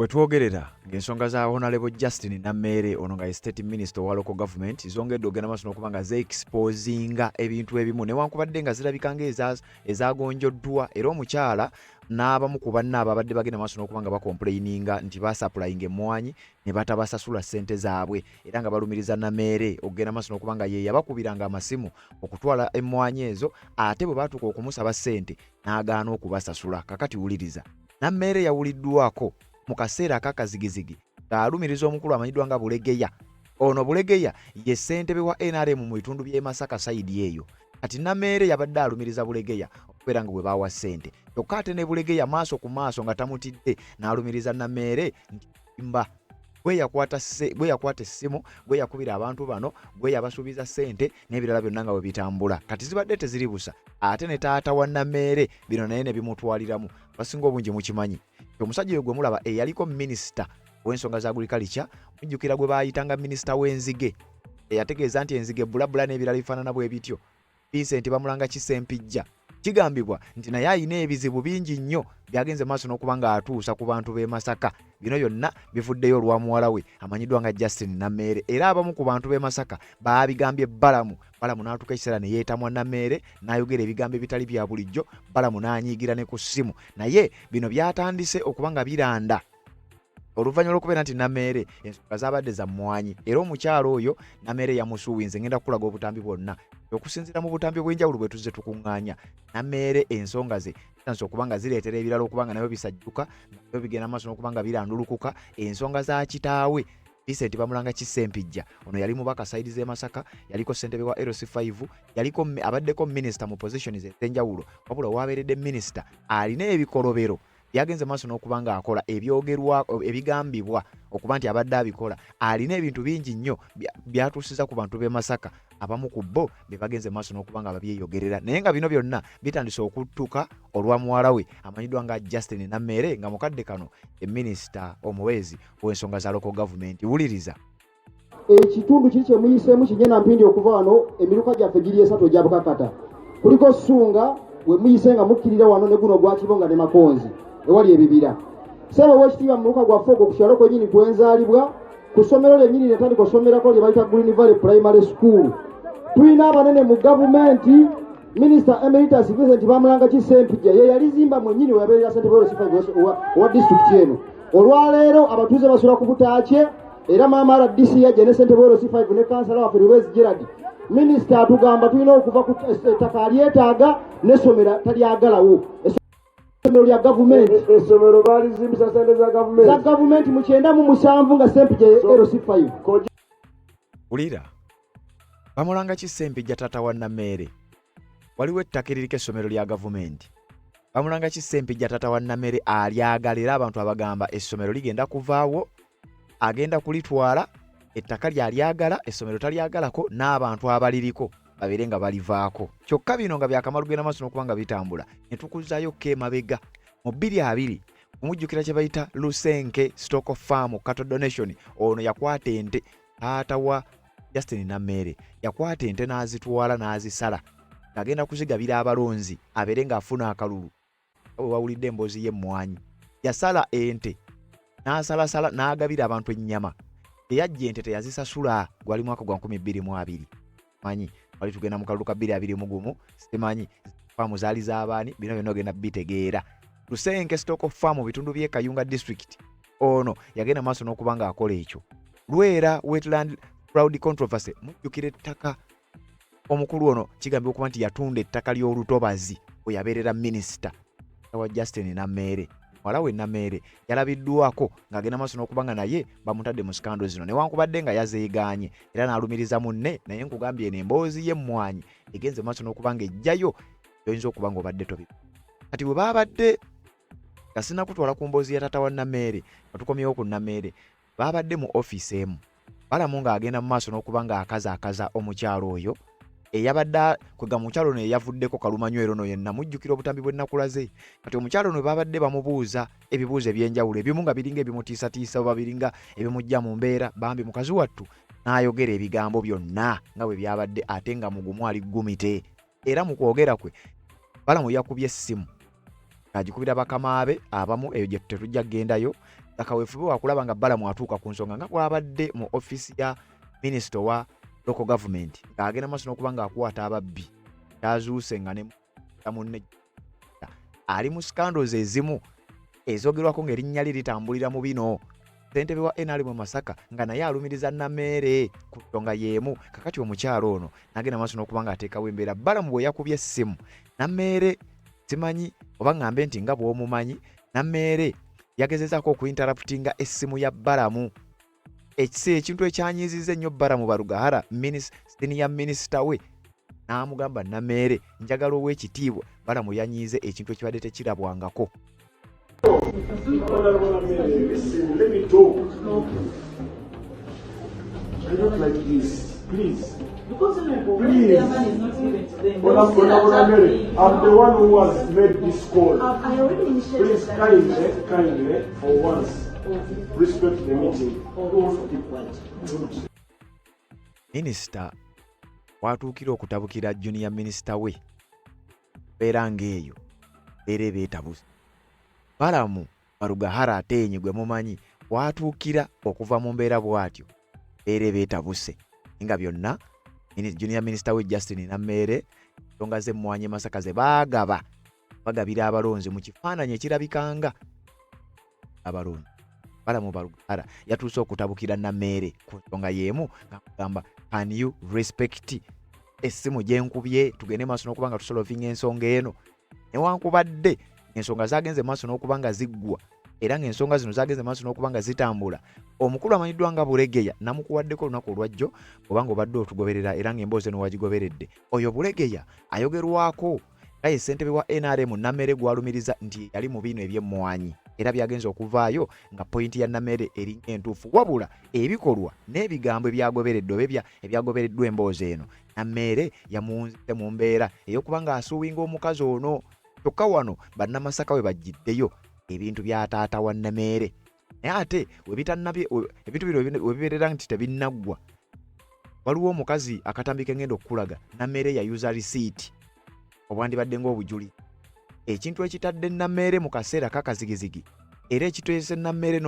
Wetwogerera ng'ensonga za Honorable Justin Namere ono nga State Minister wa Local Government zongedde ogenda maaso n'okubanga ze-exposinga ebintu ebimu newankubadde nga zirabika ezagonjoddwa era omukyala n'abamu ku banne ababadde bagenda maaso n'okubanga bakomplaininga nti basaplayinga emmwanyi ne batabasasula ssente zaabwe era nga balumiriza Namere okugenda maaso n'okubanga ye yabakubiranga amasimu okutwala emmwanyi ezo ate bwe baatuuka okumusaba ssente n'agaana okubasasula. Kakati wuliriza, Namere yawuliddwako mu kaseera akakazigizigi ng'alumiriza omukulu amanyiddwa nga Bulegeya. Ono Bulegeya ye ssentebe wa NRM mu bitundu by'e Masaka sayidi eyo. Kati Namere yabadde alumiriza Bulegeya okubeera nga bwe baawa ssente. Kyokka ate ne Bulegeya maaso ku maaso nga tamutidde n'alumiriza Namere nti mba gwe yakwata essimu, gwe yakubira abantu bano, gwe yabasuubiza ssente n'ebirala byonna nga bwe bitambula. Kati zibadde teziri busa. Ate ne taata wa Namere bino naye ne bimutwaliramu. Basinga obungi mukimanyi. Omusajja oyo gwe mulaba eyaliko minisita w'ensonga za agriculture, mujjukira gwe baayitanga minisita w'enzige. Eyategeeza nti enzige bulabula n'ebirala bifaanana bwe bityo. Vincent Bamulanga Kisempijja. Kigambibwa nti naye ayina ebizibu bingi nnyo byagenze maaso n'okuba ng'atuusa ku bantu b'e Masaka. Bino byonna bivuddeyo olwa muwala we amanyiddwa nga Justin Namere. Era abamu ku bantu b'e Masaka baabigambye Balamu. Balamu n'atuuka ekiseera ne yeetamwa Namere n'ayogera ebigambo ebitali bya bulijjo. Balamu n'anyiigira ne ku ssimu. Naye bino byatandise okuba nga biranda oluvannyuma lw'okubeera nti Namere ensonga zaabadde za mmwanyi. Era omukyalo oyo Namere yamusuubinze ngenda kukulaga obutambi bwonna. Okusinziira mu butambi bw'enjawulo bwe tuzze tukuŋŋaanya, Namere ensonga ze zitandise okuba nga zireetera ebirala okuba nga nabyo bisajjuka, nabyo bigenda maaso n'okuba nga birandulukuka. Ensonga za kitaawe Vincent Bamulanga Kisempijja, ono yali mubaka sayidi z'e Masaka, yaliko ssentebe wa LC5, abaddeko minisita mu position ez'enjawulo, wabula waabeeredde minisita alina ebikolobero yagenze maaso n'okuba ng'akola ebyogerwa ebigambibwa okuba nti abadde abikola. Alina ebintu bingi nnyo byatuusiza ku bantu b'e Masaka, abamu ku bo be bagenze maaso n'okuba nga babyeyogerera. Naye nga bino byonna bitandise okuttuka olwa muwala we amanyiddwa nga Justin Namere nga mukadde kano minisita omuweezi w'ensonga za local government. Wuliriza, ekitundu kiri kye muyiseemu kinyena mpindi okuva wano emiruka gyaffe giri esatu egya Bukakata. Kuliko Ssunga we muyise nga mukkirira wano ne guno gwa Kibonga ne Makonzi ewali ebibira. Sebo wekitiibwa mu muka gwaffe ogwo ku kyalo kwennyini kwenzaalibwa ku ssomero lyennyini netandika osomerako lye bayita Green Valley Primary School. Tulina abanene mu gavumenti. Minisita Emeritus Vincent Bamulanga Kisempijja ye yalizimba mwennyini weyabeerera ssentebe wa disitulikiti eno. Olwaleero abatuuze basula ku butaakye era maama RDC yajja ne ssentebe wa LC5 ne kansala waffe Lubezi Gerard. Minisita atugamba tulina okuva ku ettaka alyetaaga n'essomero talyagalawo. Essomero lya gavumenti. Essomero baalizimbisa ssente za gavumenti. Za gavumenti mu 97 nga Sempijja LC5. wulira, Bamulanga Kisempijja taata wa Namere. Waliwo ettaka eririko essomero lya gavumenti. Bamulanga Kisempijja taata wa Namere alyagala era abantu abagamba essomero ligenda kuvaawo, agenda kulitwala. Ettaka lyalyagala, essomero talyagalako, n'abantu abaliriko babeere nga balivaako. Kyokka bino nga byakamalu genda maaso n'okuba nga bitambula. Ne tukuzaayo emabega mu 2020 omujjukira kye bayita Lusenke Stock Farm Cattle Donation. Ono yakwata ente, taata wa Justin Namere yakwata ente n'azitwala n'azisala ng'agenda kuzigabira abalonzi abeere ng'afuna akalulu. Wawulidde emboozi y'emmwanyi. Yasala ente n'asalasala n'agabira abantu ennyama. Eyajja ente teyazisasula, gwali mwaka gwa 2022. Manyi wali tugenda mu kalulu ka 2021 simanyi faamu zaali z'abaani, bino byonna ogenda bitegeera. Lusenke Stock Farm mu bitundu by'e Kayunga District. Ono yagenda maaso n'okuba ng'akola ekyo. Lwera Wetland Fraud Controversy, mujjukira ettaka omukulu ono kigambibwa okuba nti yatunda ettaka ly'olutobazi bwe yabeerera minisita wa Justin Namere. Muwala we Namere yalabiddwako ng'agenda maaso n'okuba nga naye bamutadde mu sikando zino newankubadde nga yazeegaanye era n'alumiriza munne. Naye nkugambye eno emboozi y'emmwanyi egenze maaso n'okuba nga ejjayo yoyinza okuba ng'obadde tobi. Kati bwe baabadde nga sinakutwala ku mboozi ya taata wa Namere nga tukomyewo ku Namere, baabadde mu ofiisi emu. Balamu ng'agenda mu maaso n'okuba ng'akazaakaza omukyalo oyo eyabadde kwega mukyalo ono eyavuddeko Kalumanywero no yenna mujjukira obutambi bwe nakulaze. Kati omukyalo ono babadde bamubuuza ebibuuzo eby'enjawulo, ebimu nga biringa ebimutiisatiisa oba biringa ebimujja mu mbeera. Bambi mukazi wattu n'ayogera ebigambo byonna nga bwe byabadde ate nga mugumu ali ggumite. Era mu kwogera kwe Balamu yakubye essimu agikubira bakama be abamu eyo gye tetujja kugendayo akaweefube wakulaba nga Balamu atuuka ku nsonga nga bw'abadde mu office ya Minister wa Local Government ng'agenda maaso n'okuba ng'akwata ababbi kyazuuse nga ne munne ali mu scandals ezimu ezoogerwako ng'erinnya lye litambulira mu bino. Ssentebe wa NRM Masaka nga naye alumiriza Namere ku nsonga y'emu. Kakati omukyalo ono n'agenda maaso n'okuba ng'ateekawo embeera. Balamu bwe yakubye essimu Namere simanyi oba ng'ambe nti nga bw'omumanyi Namere yagezezaako okuinterruptinga essimu ya Balamu. Ekintu ekyanyiizizza ennyo Balamu Barugahara senior minister we n'amugamba Namere njagala ow'ekitiibwa. Balamu yanyiize ekintu ekibadde tekirabwangako. Listen, let me talk. I don't like this. Please. Because Please. their money is not given to them. I'm the one who has made this call. I already initiated Please, that. kindly, for once, respect the meeting. Also keep quiet. Minisita watuukira okutabukira junior minister we mbeera ng'eyo era beetabuse. Balamu Barugahara ateenyi gwe mumanyi watuukira okuva mu mbeera bw'atyo era beetabuse nga byonna junior minister we Justin Namere nsonga z'emmwanyi Masaka ze bagabira abalonzi mu kifaananyi ekirabikanga abalonzi. Balamu Barugahara yatuuse okutabukira Namere ku nsonga y'emu ng'amugamba can you respect essimu gye nkubye tugende maaso n'okuba nga tusolovinga ensonga eno. Newankubadde ensonga zagenze maaso n'okuba nga ziggwa era ng'ensonga zino zagenze maaso n'okuba nga zitambula. Omukulu amanyiddwa nga Bulegeya namukuwaddeko olunaku olwajjo obanga obadde otugoberera era ng'emboozi eno wagigoberedde. Oyo Bulegeya ayogerwako nga ye ssentebe wa NRM Namere gwalumiriza nti yali mu bino eby'emmwanyi era byagenze okuvaayo nga pointi ya Namere erinnya entuufu wabula ebikolwa n'ebigambo ebyagoberedde oba ebyagobereddwa emboozi eno Namere yamuwunzise mu mbeera ey'okuba ng'asuuwinga omukazi ono. Kyokka wano bannamasaka we bajjiddeyo ebintu bya taata wa Namere. Naye ate ebintu bino we bibeerera nti tebinnaggwa waliwo omukazi akatambi ke ngenda okukulaga Namere yayuza risiiti obwandibadde ng'obujuli. Ekintu ekitadde Namere mu kaseera kakazigizigi era ekitwese Namere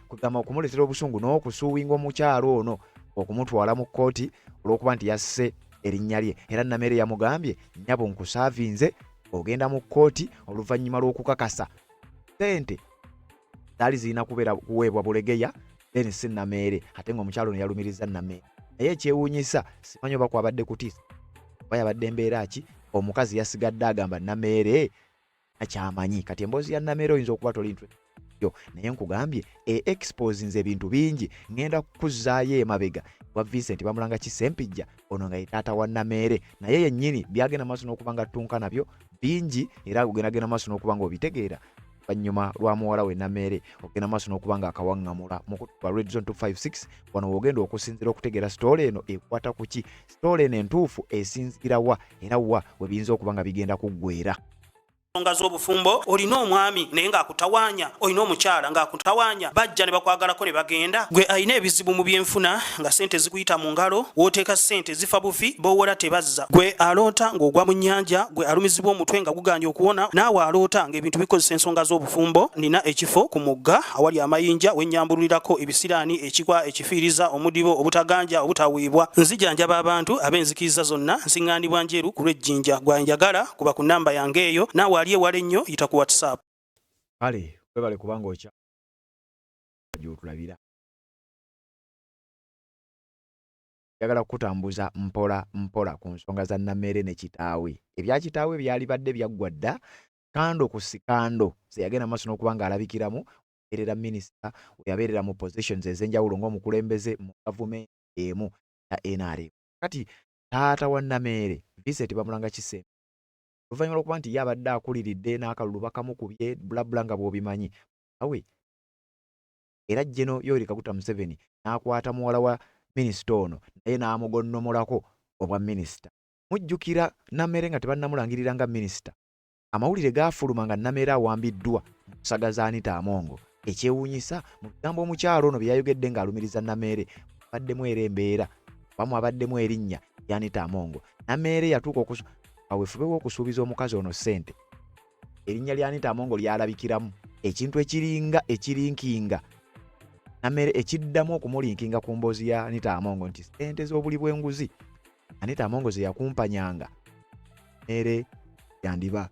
kugamba okumuleetera obusungu n'okusuuwinga omukyalo ono okumutwala mu kkooti olw'okuba nti yasse erinnya lye. Era Namere yamugambye nnyabo nkusaavinze ogenda mu kkooti oluvannyuma lw'okukakasa ssente zaali zirina kuweebwa Bulegeya then si Namere ate ng'omukyalo ono yalumiriza Namere. Naye ekyewuunyisa simanyi oba kwabadde kutiisa oba yabadde embeera ki omukazi yasigadde agamba Namere akyamanyi. Kati emboozi ya Namere oyinza okuba tolintu naye nkugambye exposinze ebintu bingi ngenda kukuzzaayo emabega wa Vincent bamulanga Kisempijja ono nga ye taata wa Namere naye yennyini byagenda maaso n'okuba nga ttunka nabyo bingi era ogendagenda maaso n'okuba nga obitegeera oluvannyuma lwa muwala we Namere ogenda maaso n'okuba nga akawaŋŋamula mu kutuba Red Zone 256 wano w'ogenda okusinziira okutegeera sitoole eno ekwata ku ki sitoole eno entuufu esinziira wa era wa we biyinza okuba nga bigenda kuggweera. Nsonga z'obufumbo olina omwami naye ng'akutawaanya olina omukyala ng'akutawaanya bajja ne bakwagalako ne bagenda gwe alina ebizibu mu byenfuna nga ssente zikuyita mu ngalo w'oteeka ssente zifa bufi b'owola tebazza gwe aloota ng'ogwa mu nnyanja gwe alumizibwa omutwe nga guganja okuwona naawe aloota ng'ebintu bikozesa ensonga z'obufumbo nina ekifo ku mugga awali amayinja wennyambulirako ebisiraani ekikwa ekifiiriza omudibo obutaganja obutaweebwa nzijanjaba abantu ab'enzikiriza zonna nsiŋŋaanibwa njeru ku lw'ejjinja gwanjagala kuba ku nnamba yange eyo naawe aliye wale nnyo yita ku WhatsApp. Kale webale kubanga gy'otulabira. Njagala kukutambuza mpola ku nsonga za Namere ne kitaawe. Ebya kitaawe byali badde byaggwa dda kando ku sikando zeyagenda maaso n'okuba ng'alabikiramu era minisita yabeerera mu positions ez'enjawulo ng'omukulembeze mu gavumenti emu ya NRM. Kati taata wa Namere Vincent bamulanga Kisempijja oluvannyuma lw'okuba nti ye abadde akuliridde n'akalulu bakamukubye bulabula nga bw'obimanyi awe era Jeno Yoweri Kaguta Museveni n'akwata muwala wa minisita ono naye n'amugonnomolako obwa minisita. Mujjukira Namere nga tebannamulangirira nga minisita amawulire gaafuluma nga Namere awambiddwa mu kusagaza Anita Amongo. Ekyewuunyisa mu bigambo omukyalo ono bye yayogedde ng'alumiriza Namere abaddemu era embeera wamu abaddemu erinnya lya Anita Amongo. Namere yatuuka aweefube w'okusuubiza omukazi ono ssente erinnya lya Anita Amongo lyalabikiramu ekintu ekirinkinga Nammere ekiddamu okumulinkinga ku mboozi ya Anita Amongo nti ssente z'obuli bw'enguzi Anita Amongo ze yakumpanyanga Nammere yandiba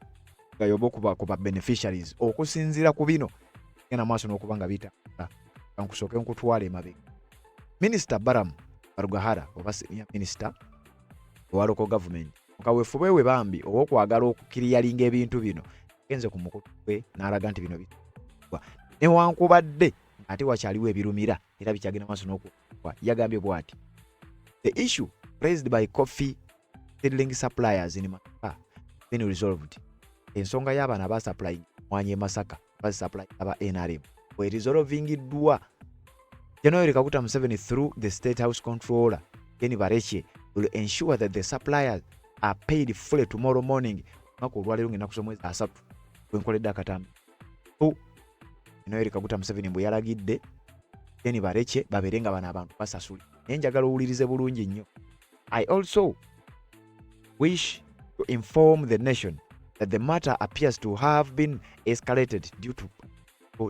nga yobo kuba beneficiaries okusinziira ku bino genda maaso n'okuba nga bitambula kankusooke nkutwala emabega. Minisita Baramu Barugahara oba senior minister owa local government mukaweefube we bambi ow'okwagala okukiriyalinga ebintu bino genze ku mukutu gwe n'alaga nti bino bitwa newankubadde ate wakyaliwo ebirumira era bikyagenda maaso n'okuwa yagambye bw'ati the issue raised by coffee seedling suppliers in Masaka been resolved. Ensonga y'abaana abasupplying mwanye Masaka basupply aba NRM we resolvingiddwa. January Kaguta Museveni through the State House Controller Jenny Bareche will ensure that the suppliers are paid fully tomorrow morning. Mako olwaleero ngenda kusoma mwezi asatu wenkoledde akatambi. January Kaguta Museveni bwe yalagidde Jenny Bareche baberenga bana abantu basasuli. Njagala owulirize bulungi nnyo. I also wish to inform the nation that the matter appears to have been escalated due to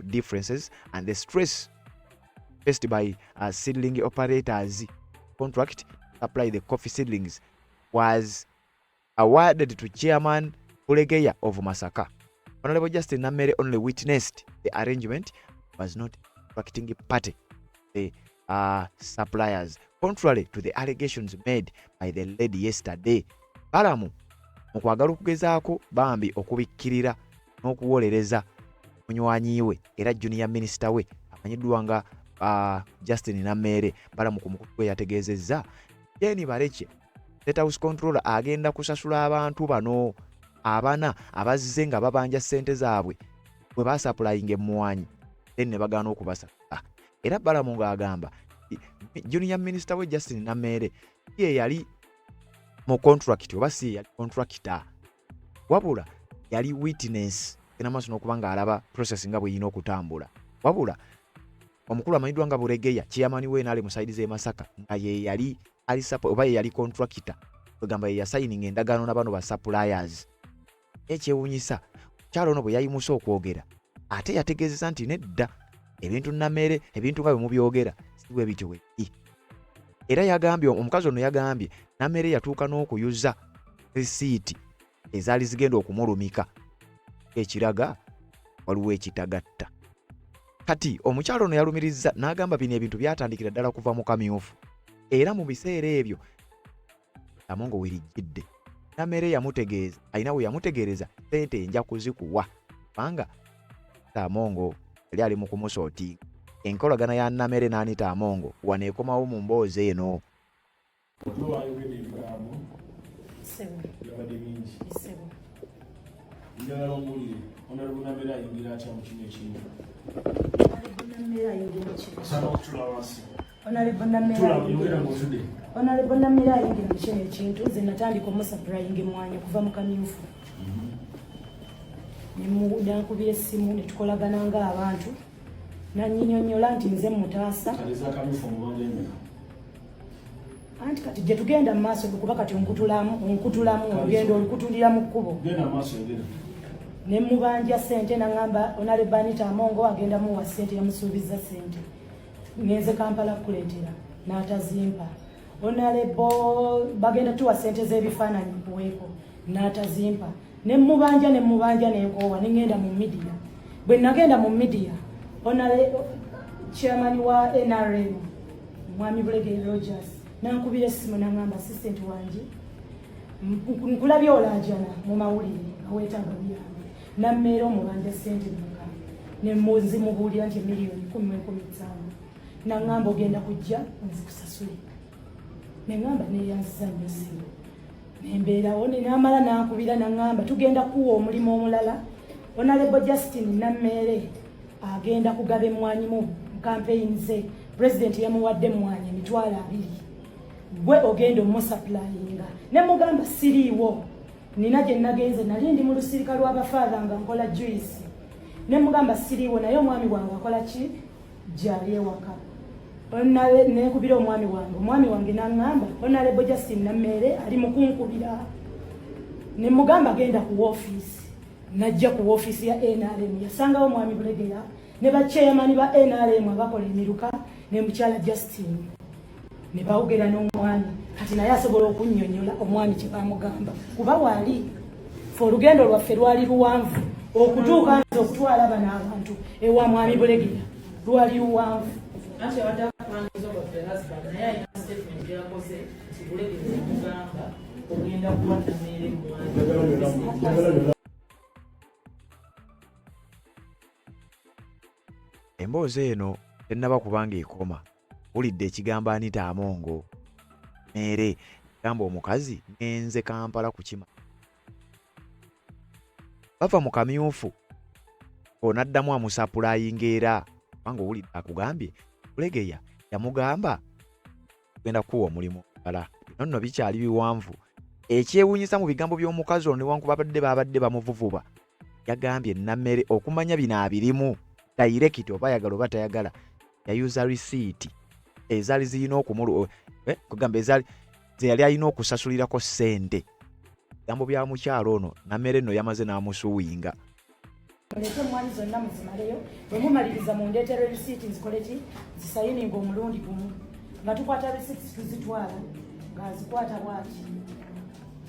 differences and the stress faced by seedling operators. Contract to supply the coffee seedlings was awarded to Chairman Pulegeya of Masaka. Honorable Justin Nammere only witnessed the arrangement, was not contracting party, the suppliers, contrary to the allegations made by the lady yesterday. Balamu mukwagala okugezaako bambi okubikkirira n'okuwolereza munywanyi we era junior minister we amanyiddwa nga Justin Nammere. Balamu ku mukutu we yategeezezza Jenny Bareche State House Controller agenda kusasula abantu bano abana abazze nga babanja ssente zaabwe bwe basaplaying emmwanyi ne bagaana okubasasula. Era Balamu ng'agamba junior minister we Justin Nammere ye yali mu contract oba si yali contractor wabula yali witness ena maaso n'okuba ng'alaba process nga bwe yina okutambula. Wabula omukulu amanyiddwa nga Bulegeya chairman we n'ali mu side z'e Masaka nga ye yali ali oba ye yali contractor kwegamba ye yasayininga endagaano n'abano ba suppliers. Ekyewuunyisa kyalo ono bwe yayimusa okwogera ate yategeezeza nti nedda ebintu Nammere ebintu nga bwe mubyogera si bwe bityo bwe. Era yagambye omukazi ono yagambye Nammere yatuuka n'okuyuza risiiti ezaali zigenda okumulumika ekiraga waliwo ekitagatta. Kati omukyalo ono yalumirizza n'agamba bino ebintu byatandikira ddala kuva mu kamyufu era mu biseera ebyo Amongo werijjidde Nammere yamutegeeza alina we yamutegeereza ssente nja kuzikuwa kubanga Amongo yali ali mu kumusooti. Enkolagana ya Nammere n'Anita Amongo waneekomawo mu mboozi eno. Honorable Nammere ayingira mu kino ekintu nze natandika omusupplying emmwanyi okuva mu kamyufu nankubira essimu ne tukolagana ng'abantu nanyinyonnyola nti nze mutaasa anti kati gye tugenda mu maaso kuba kati onkutulamu ogenda olukutulira mu kkubo ne mubanja ssente naŋŋamba Honorable Anita Amongo agenda muwa ssente yamusuubiza ssente ngenze Kampala kuleetera n'atazimpa. Honorable bagenda tuwa ssente z'ebifaananyi kuweeko n'atazimpa. Ne mubanja n'enkoowa ne ngenda mu media. Bwe nagenda mu media Honorable Chairman wa NRM Mwami Bulegeya Rogers nankubira essimu n'aŋŋamba assistant wange nkulabye olaajana mu mawulire aweetaaga byange Nammere omubanja ssente muka ne nzimubuulira nti miliyoni 10,15 n'aŋŋamba ogenda kujja nzikusasule n'aŋŋamba neeyanziza nnyo essimu nembeerawo n'amala n'ankubira n'aŋŋamba tugenda kuwa omulimu omulala Honorable Justin Nammere agenda kugaba emmwanyi mu campaign ze president yamuwadde emmwanyi emitwalo 2 gwe ogenda omusupplyinga ne mugamba siriiwo nina gye nagenze nali ndi mu lusirika lw'abafaada nga nkola juice ne mugamba siriiwo naye omwami wange akola ki gyali ewaka nekubira omwami wange n'aŋŋamba Honorable Justin Nammere ali mu kunkubira ne mugamba genda ku woofiisi najja ku office ya NRM yasangawo mwami Bulegeya ne ba chairman ba NRM abakola emiruka ne mukyala Justin ne bawogera n'omwami kati naye asobola okunnyonnyola omwami kye bamugamba kuba wali olugendo lwaffe lwali luwanvu okutuuka nze okutwala bano abantu ewa mwami Bulegeya lwali luwanvu ate watakubangiza baffe husband naye alina statement yakoze nti Bulegeya yamugamba ogenda kuwa Namere mwani. Emboozi eno tennaba kubanga ekoma wulidde ekigambo Anita Amongo Mere gamba omukazi ngenze Kampala kukima bava mu kamyufu onaddamu amusappulayinga era kubanga owulidde akugambye Bulegeya yamugamba genda kuwa omulimu kala nonno bikyali biwanvu ekyewuunyisa mu bigambo by'omukazi ono newankubadde babadde bamuvuvuba yagambye Namere okumanya bino abirimu direct oba ayagala oba tayagala yayuza receipt ezali zirina okumulu kugamba ezali yali alina okusasulirako ssente bigambo bya mukyalo ono Namere nno yamaze n'amusuwinga Muleke mwani zonna muzimaleyo bwe mumaliriza mundeetera receipt nzikole ki zisayininga omulundi gumu nga tukwata receipt tuzitwala nga zikwata bwaki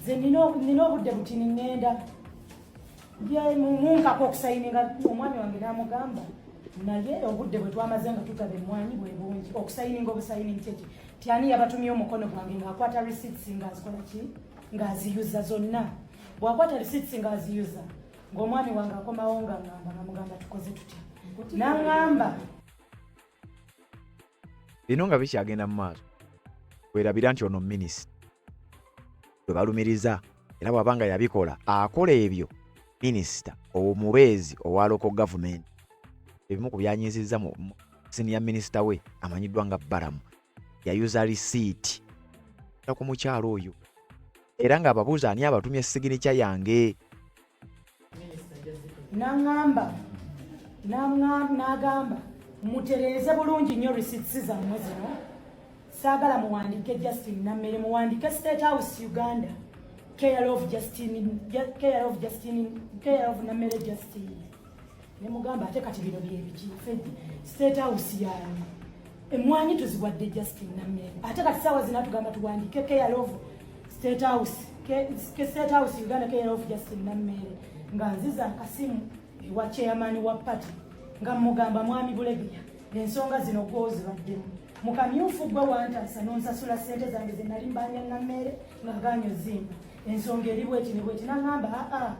ze nina obudde butini ŋŋenda munkako okusayininga omwami wange n'amugamba naye obudde bwe twamaze nga tutaba emmwanyi bwe bungi okusayininga obusayiningi kyeki tyani yabatumye omukono gwange ng'akwata receipts ng'azikola ki ng'aziyuza zonna bw'akwata receipts ng'aziyuza ng'omwami wange akomawo nga ngamba tukoze tutya n'aŋŋamba bino nga bikyagenda mu maaso werabira nti ono minisita bwe balumiriza era bw'abanga yabikola akola ebyo minisita omubeezi owa local government ebimu ku byanyizizza mu senior minisita we amanyiddwa nga Baramu yayuza receipt ku mukyalo oyo era ng'ababuuza ani abatumye signature yange n'agamba mutereeze bulungi nnyo receipts zammwe zino saagala muwandiike Justin Namere muwandiike State House Uganda care of Namere Justin ne mugamba ate kati bino byebiki State House yani emmwanyi tuziwadde Justin Namere ate kati saawa zina tugamba tuwandiike care of State House Uganda care of Justin Namere nga nziza akasimu ewa chairman wa party nga mugamba mwami Bulegeya ensonga zino gwozibaddemu mu kamyufu gwe wantasa nonsasula ssente zange ze nali mbanja Namere nga ganyo zimba ensonga eri bweti ne bweti n'agamba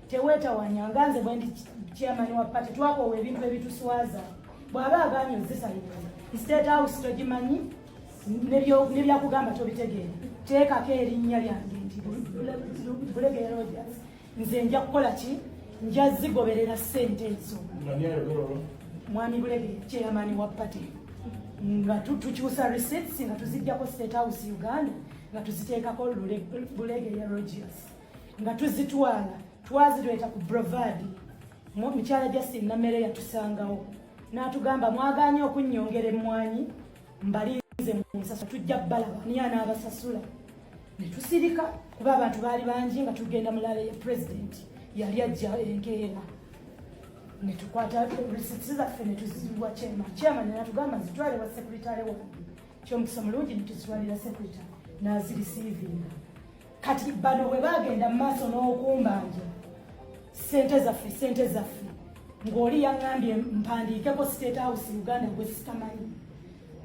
teweetawanya nga nze bwe ndi chairman wa party twakowa ebintu ebituswaza bw'aba aganyo zisayiriza State House togimanyi nebyakugamba tobitegeera teekako erinnya lyange nti Bulegeya Rogers nze nja kukola ki nja zigoberera ssente ezo mwami Bulegeya chairman wa party nga tukyusa receipts nga tuzijjako State House Uganda nga tuziteekako Bulegeya Rogers nga tuzitwala twazitweta ku Brovadi mukyala Justin Namere yatusangawo n'atugamba mwaganye okunnyongera emmwanyi mbalinze mu nsasa tujja balaba ani anaabasasula ne tusirika kuba abantu baali bangi nga tugenda mulala ya president yali ajja enkeera ne tukwata receipts zaffe ne tuziwa chairman n'atugamba zitwale wa secretary wange ky'omukisa mulungi ne tuzitwalira secretary n'azirisiivinga kati bano bwe bagenda mu maaso n'okumbanja ssente zaffe ng'oli yaŋŋambye mpandiikeko State House Uganda gwe sitamanyi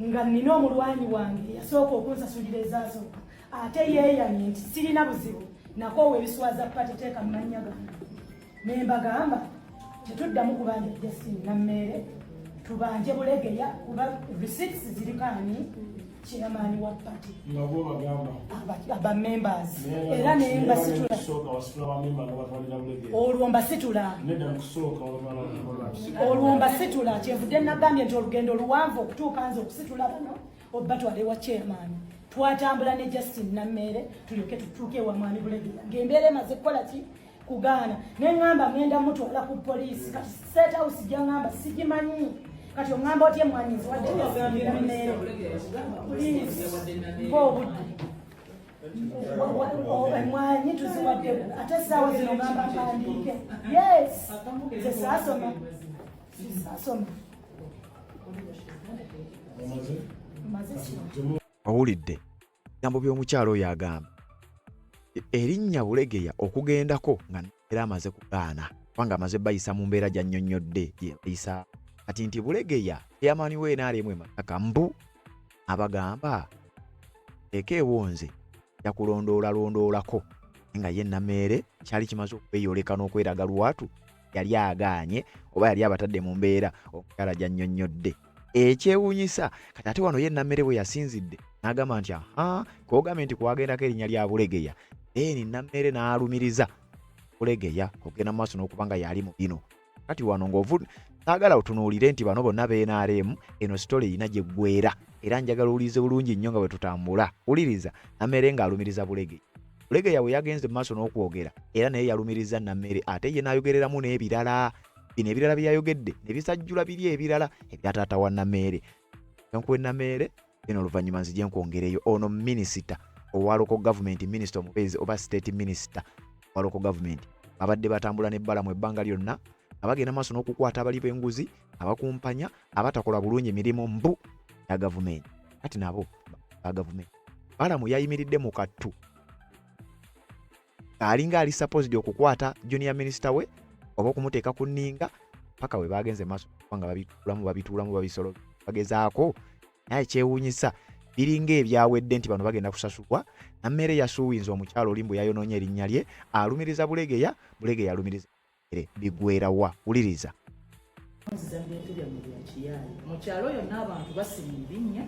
nga nina omulwanyi wange yasooka okunsasulira ezaasooka ate yeeyamye nti sirina buzibu nakoowa ebiswaza pati teeka mu mannya gange ne mbagamba tetuddamu kubanja Justin Namere tubanje Bulegeya kuba receipts zirikaani chairman wa party aba members era ne mbasitula olwo mbasitula kyevudde nagambye nti olugendo luwanvu okutuuka nze okusitula bano obatwale wa chairman twatambula ne Justin Namere tulyoke tutuuke wa mwami Bulegeya ng'embeera emaze kukola ki kugaana neŋŋamba ngenda mutwala ku poliisi kati State House gyaŋŋamba sigimanyi kati oŋŋamba otya emmwanyizi wadde obudde Mwanyi tuziwadde ate saawa zino ngamba mpandiike. Yes. Nze saasoma. Saasoma. Owulidde ebigambo by'omukyalo oyo agamba erinnya Bulegeya okugendako nga era amaze kugaana kubanga amaze bayisa mu mbeera gy'annyonnyodde bayisa kati nti Bulegeya eyamani we n'alimu emataka mbu abagamba eka ewonze yakulondoolalondoolako nga ye Nammeere kyali kimaze okweyooleka n'okweraga lwatu yali agaanye oba yali abatadde mu mbeera omukyala gy'annyonnyodde. Ekyewuunyisa kati ate wano ye Nammeere bwe yasinzidde n'agamba nti kogambye nti kwagendako erinnya lya Bulegeya ni Nammeere n'alumiriza Bulegeya okugenda mu maaso n'okuba nga yali mu bino. Kati wano saagala otunuulire nti bano bonna BNRM eno sitole erina gye ggwera era njagala owulirize bulungi nnyo nga bwe tutambula. Wuliriza Nammeere ng'alumiriza Bulegeya. Bulegeya bwe yagenze mu maaso n'okwogera era naye yalumiriza Nammeere ate ye n'ayogereramu n'ebirala. Bino ebirala bye yayogedde ne bisajjula biri ebirala ebya taata wa Nammeere. Nkwe Nammeere bino oluvannyuma nzije nkwongereyo ono minisita owa local government minister omubeezi oba state minister wa local government abadde batambula n'ebbala mu ebbanga lyonna abagenda maaso n'okukwata abali b'enguzi abakumpanya abatakola bulungi emirimu mbu ya gavumenti. Kati nabo ba gavumenti balamu yayimiridde mu kattu alinga ali supposed okukwata junior minister we oba okumuteeka ku nninga paka we bagenze maaso kubanga babituulamu babisolo bagezaako naye kyewuunyisa biringa ebyawedde nti bano bagenda kusasulwa. Nammeere yasuuwinza omukyalo olimbu yayonoonye erinnya lye alumiriza Bulegeya alumiriza bigwera wa. Wuliriza mukyalo yonna abantu basimira ebinnya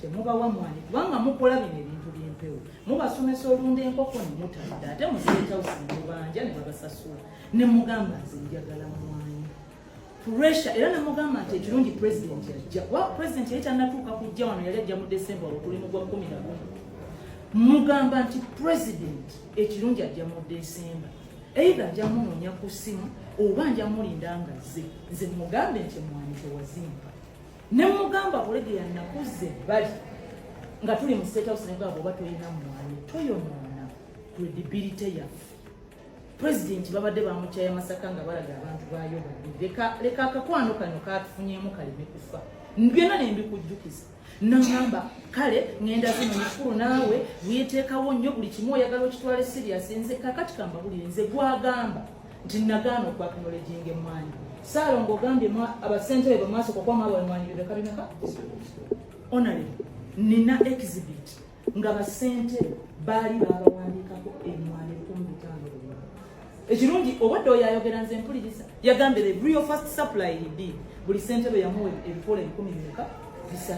temubawa mwani kubanga mukola bino ebintu by'empewo mubasomesa olunda enkoko ne mutadde ate muzireeta usimubanja ne babasasula ne mugamba nze njagala mwani pressure era ne mugamba nti ekirungi president yajja wa president yali tannatuuka kujja wano yali ajja mu December okulimu gwa 11 mugamba nti president ekirungi ajja mu December either ajja munoonya ku ssimu oba nja mulinda nga nze mugambe nti mwani tewazimba ne mugamba Bulegeya nakuze bali nga tuli mu state house nebwa oba toyina mwani toyonoona credibility yaffe. President babadde bamukyaya Masaka nga balaga abantu bayo leka akakwano kano katufunyeemu kaleme kufa byonna ne mbikujjukiza nagamba kale ngenda zino mikulu naawe weeteekawo nnyo buli kimu oyagala okitwale serious nze kakati kamba buli nze gwagamba nti nagaana okwakinologinga emmwanyi Saalongo ogambye abasentebe bamaaso kwakwama abamwanyi bibeka bimeka onale nina exhibit nga basentebe baali babawandiikako emmwanyi 15 ekirungi obadde oyo ayogera nze mpuliriza yagambye the real first supply edi buli sentebe yamuwa ebikola 13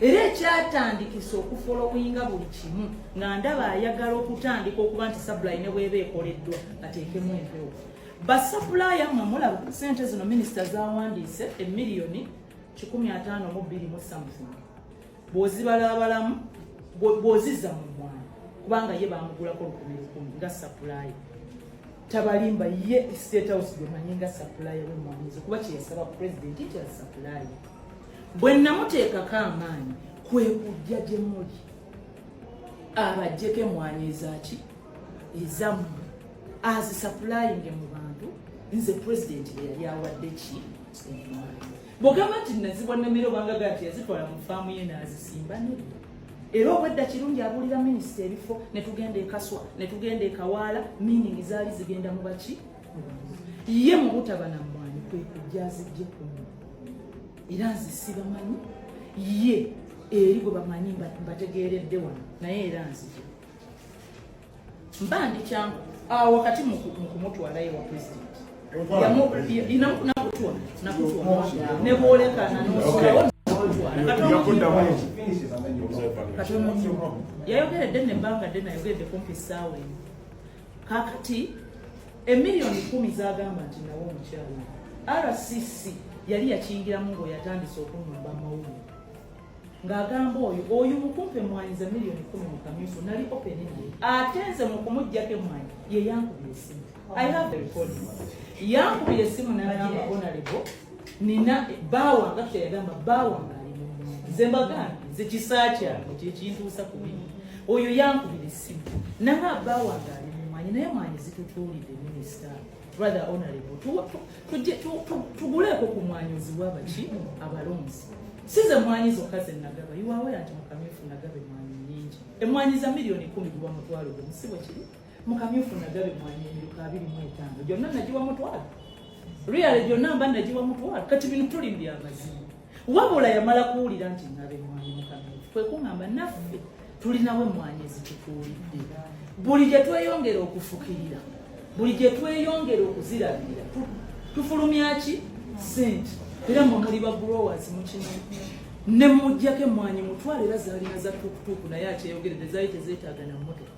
era ekyatandikisa okufolowinga buli kimu nga ndaba ayagala okutandika okuba nti supply ne bweba ekoleddwa ateekemu empewo basupplier mulaba sente zino minister zawandiise emiliyoni 152 something bw'ozibalabalamu bw'ozizza mu mwani kubanga ye bamugulako 10,000 nga supplier tabalimba ye state house gwemanyi nga supplier w'emmwanyi kuba kyeyasaba president kya supplier bwe namuteekako amaanyi kwe kujja gye muli abajjeko emmwanyi ezaki ezamu azisupplying mu bantu nze president yali awadde ki bw'ogamba nti nazibwa Nammeere obanga gati yazitwala mu faamu ye n'azisimba nedda era obwedda kirungi abuulira minisita ebifo ne tugenda e Kaswa ne tugenda e Kawaala meaning zaali zigenda mu baki ye mu butaba na mmwanyi kwe kujja azijje kuno era nze sibamanyi ye eri gwe bamanyi mbategeeredde wano naye era nzije mbandi kyangu wakati mu kumutwalayo wa president nakutwa ne bwolekana n'osulawo yayogeredde nebbanga dde nayogeredde kumpi essaawa eno kakati emiliyoni 10 zagamba nti nawo omukyalo RCC yali yakingiramu ng'oyatandise okunyumba amawulire ng'agamba oyo mukumpe emmwanyi za miliyoni 10 mu kamyufu nali opening ate nze mu kumuggyako emmwanyi ye yankubira essimu I have the recording yankubira essimu n'agamba honorable nina baawanga tutayagamba baawanga ali mu nze mbagambye nze kisa kyange kyekintuusa ku bino oyo yankubira essimu nange abbaawange ali mumwanyi naye mwanyi zitutuulidde minisita brother honorable tuguleeko ku mwanyizi w'abaki abalonzi size mwanyi zokka ze nagaba iwaawe anti mukamyufu nagabe mwanyi nyingi emwanyi za miliyoni 10 giwa mutwalo gwe musibo kiri mukamyufu nagabe mwanyi emiruka 25 gyonna nagiwa mutwalo really gyonna mba nagiwa mutwalo kati bino tuli byamazima wabula yamala kuwulira nti ngabe mwanyi mukamyufu kwe kuŋŋamba naffe tulinawe mwanyi ezitutuulidde buli gye tweyongera okufukirira buli gye tweyongera okuzirabirira tufulumya ki sente era mwe muli ba growers mu kino ne mujjako emmwanyi mutwale era zaalina za tukutuku naye akyeyogeredde zaali tezeetaaga na mmotoka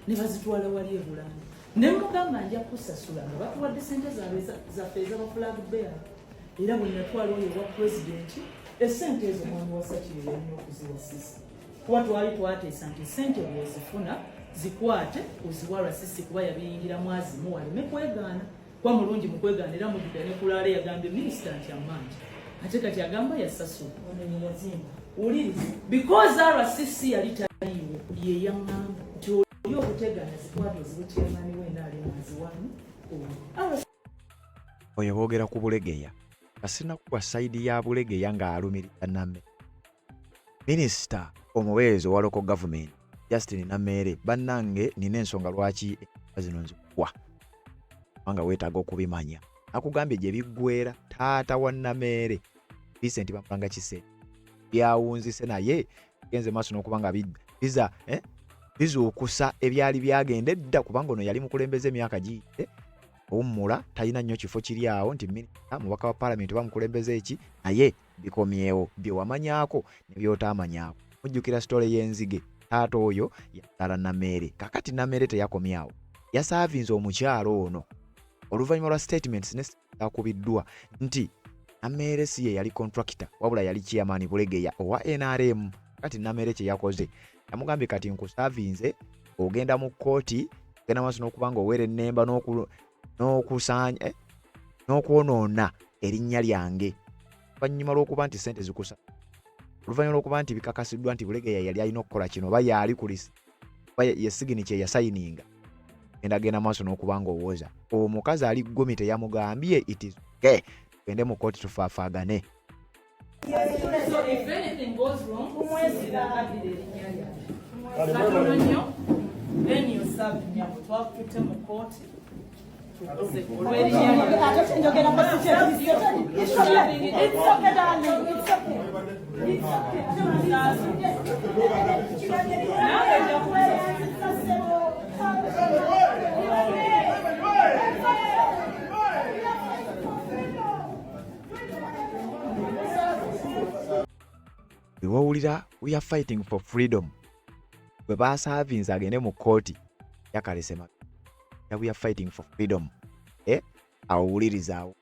ne bazitwala wali ebulanda ne mugamba nja kusasula nga batuwadde sente zaffe ez'abaflag bearer era bwe natwala oyo wa pulezidenti essente ezo mwami wasakiri yalina okuziwasisa kuba twali twateesa nti sente bwezifuna zikwate oziwa rasisi kuba yabiyingiramu azimu waleme kwegaana kuba mulungi mu kwegaana era mujjukira ne kulaala yagambye minisita nti amangi ate kati agamba yasasula uliriza because RCC yali taliiwo ye yaŋŋamba nti oli obutegaana zikwate oziwe chairman w'enaali naziwanu oyo boogera ku Bulegeya kasina kuba sayidi ya Bulegeya ng'alumiriza Nammere minisita omuweereza owa local government Justin Nammere bannange nina ensonga lwaki zino nzikuwa kubanga weetaaga okubimanya akugambye gye biggwera taata wa Nammere Vincent Bamulanga Kise byawunzise naye genze maaso n'okuba nga bizuukusa ebyali byagenda edda kubanga ono yali mukulembeze emyaka giyite owummula talina nnyo kifo kiri awo nti minisita mubaka wa paalamenti bamukulembeze eki naye bikomyewo bye wamanyaako ne by'otaamanyaako mujjukira sitole y'enzige taata oyo yatala Nammere kakati Nammere teyakomyawo yasaavinze omukyalo ono oluvannyuma lwa statements ne akubiddwa nti Nammere si ye yali contractor wabula yali chairman Bulegeya owa NRM kati Nammere kye yakoze yamugambye kati nkusaavinze ogenda mu kkooti genda maaso n'okuba nga oweera ennemba n'okusanya n'okwonoona erinnya lyange oluvannyuma lw'okuba nti sente zikusa oluvannyuma lw'okuba nti bikakasiddwa nti Bulegeya yali alina okukola kino oba yali kulisi oba ye signature yasayininga genda maaso n'okuba nga owooza omukazi ali ggumi teyamugambye it is okay gende mu kkooti tufaafaagane. So if anything goes wrong, then you serve me to tell the court. Wawulira we are fighting for freedom bwe basaavinze agende mu kkooti yakalesema we are fighting for freedom awulirizaawo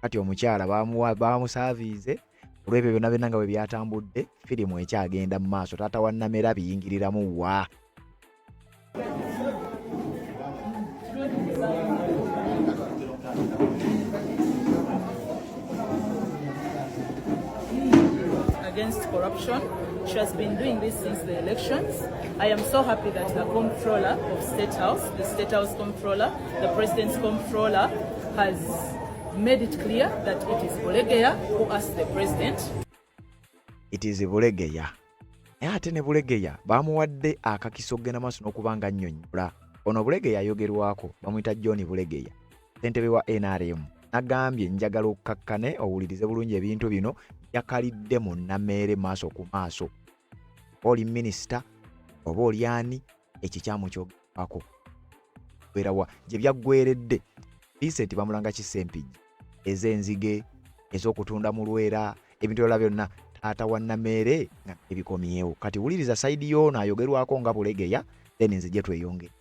kati omukyala bamusaavinze olw'ebyo byonna byonna nga bwe byatambudde firimu ekyagenda mu maaso taata wa Nammere biyingiriramu wa against corruption. She has been doing this since the elections. I am so happy that the comptroller of State House, the State House comptroller, the President's comptroller has made it clear that it is Bulegeya who asked the President. It is Bulegeya. Ate ne Bulegeya bamuwadde akakiso ogenda maaso n'okuba nga nnyonnyola. Ono Bulegeya ayogerwako bamuyita John Bulegeya ssentebe wa NRM nagambye njagala okkakkane owulirize bulungi ebintu bino yakalidde mu Nammere maaso ku maaso oli minisita oba oli ani ekikyamu kyogerwako werawa gye byaggweredde Vincent Bamulanga Kisempigi ez'enzige ez'okutunda mu Lwera ebintu ebirala byonna taata wa Nammere nga ebikomyewo kati wuliriza sayidi y'ono ayogerwako nga Bulegeya then nzije tweyongere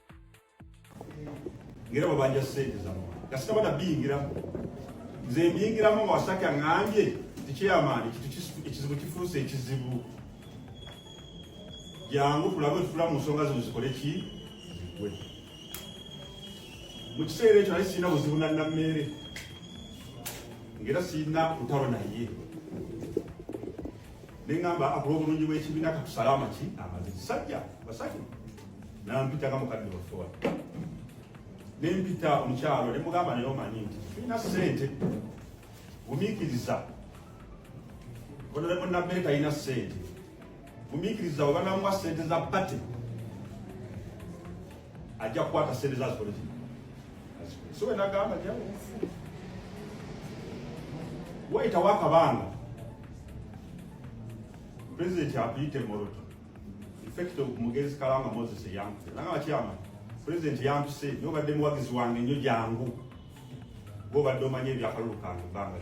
ngera babanja sente zamu kasita bana bingiramu nze mbingiramu nga wasaka ngambye tikyamaani ekizibu kifuuse ekizibu jangu tulabe tutula mu nsonga zino zikole ki zigwe mu kiseera ekyo naye sirina buzibu na Nammere ngera sirina lutalo naye nengamba akola obulungi bw'ekibiina katusala amaki amazzi sajja basatu nampita nga mukadde waffe nempita omukyalo ne mugamba naye omanyi nti tulina ssente bumiikiriza honorable Nabbere talina ssente bumiikiriza bwe banamuwa ssente za pate ajja kukwata ssente zazikole ki so we nagamba jawo wayitawo akabanga President apite Moroto effect okumugezi Kalanga Moses yampise nanga kyama President yampise yobadde muwagizi wange nnyo jangu bobadde omanye ebyakalulu kange banga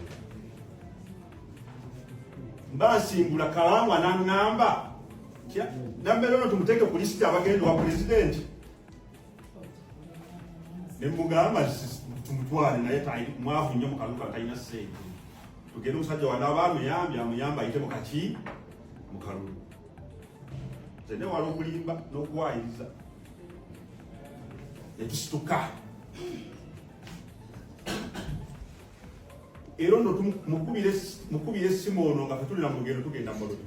mbasimbula Kalanga nangamba Nabbere ono tumuteke ku lisiti abagenda wa President ne mugamba tumutwale naye mwavu nnyo mukaluka talina ssente tugende omusajja wanaaba amuyamba ayite mukaki mukalulu zene wala okulimba n'okuwayiriza netusituka era nno mukubire essimu ono nga fetulina mu lugendo tugenda mu Moroto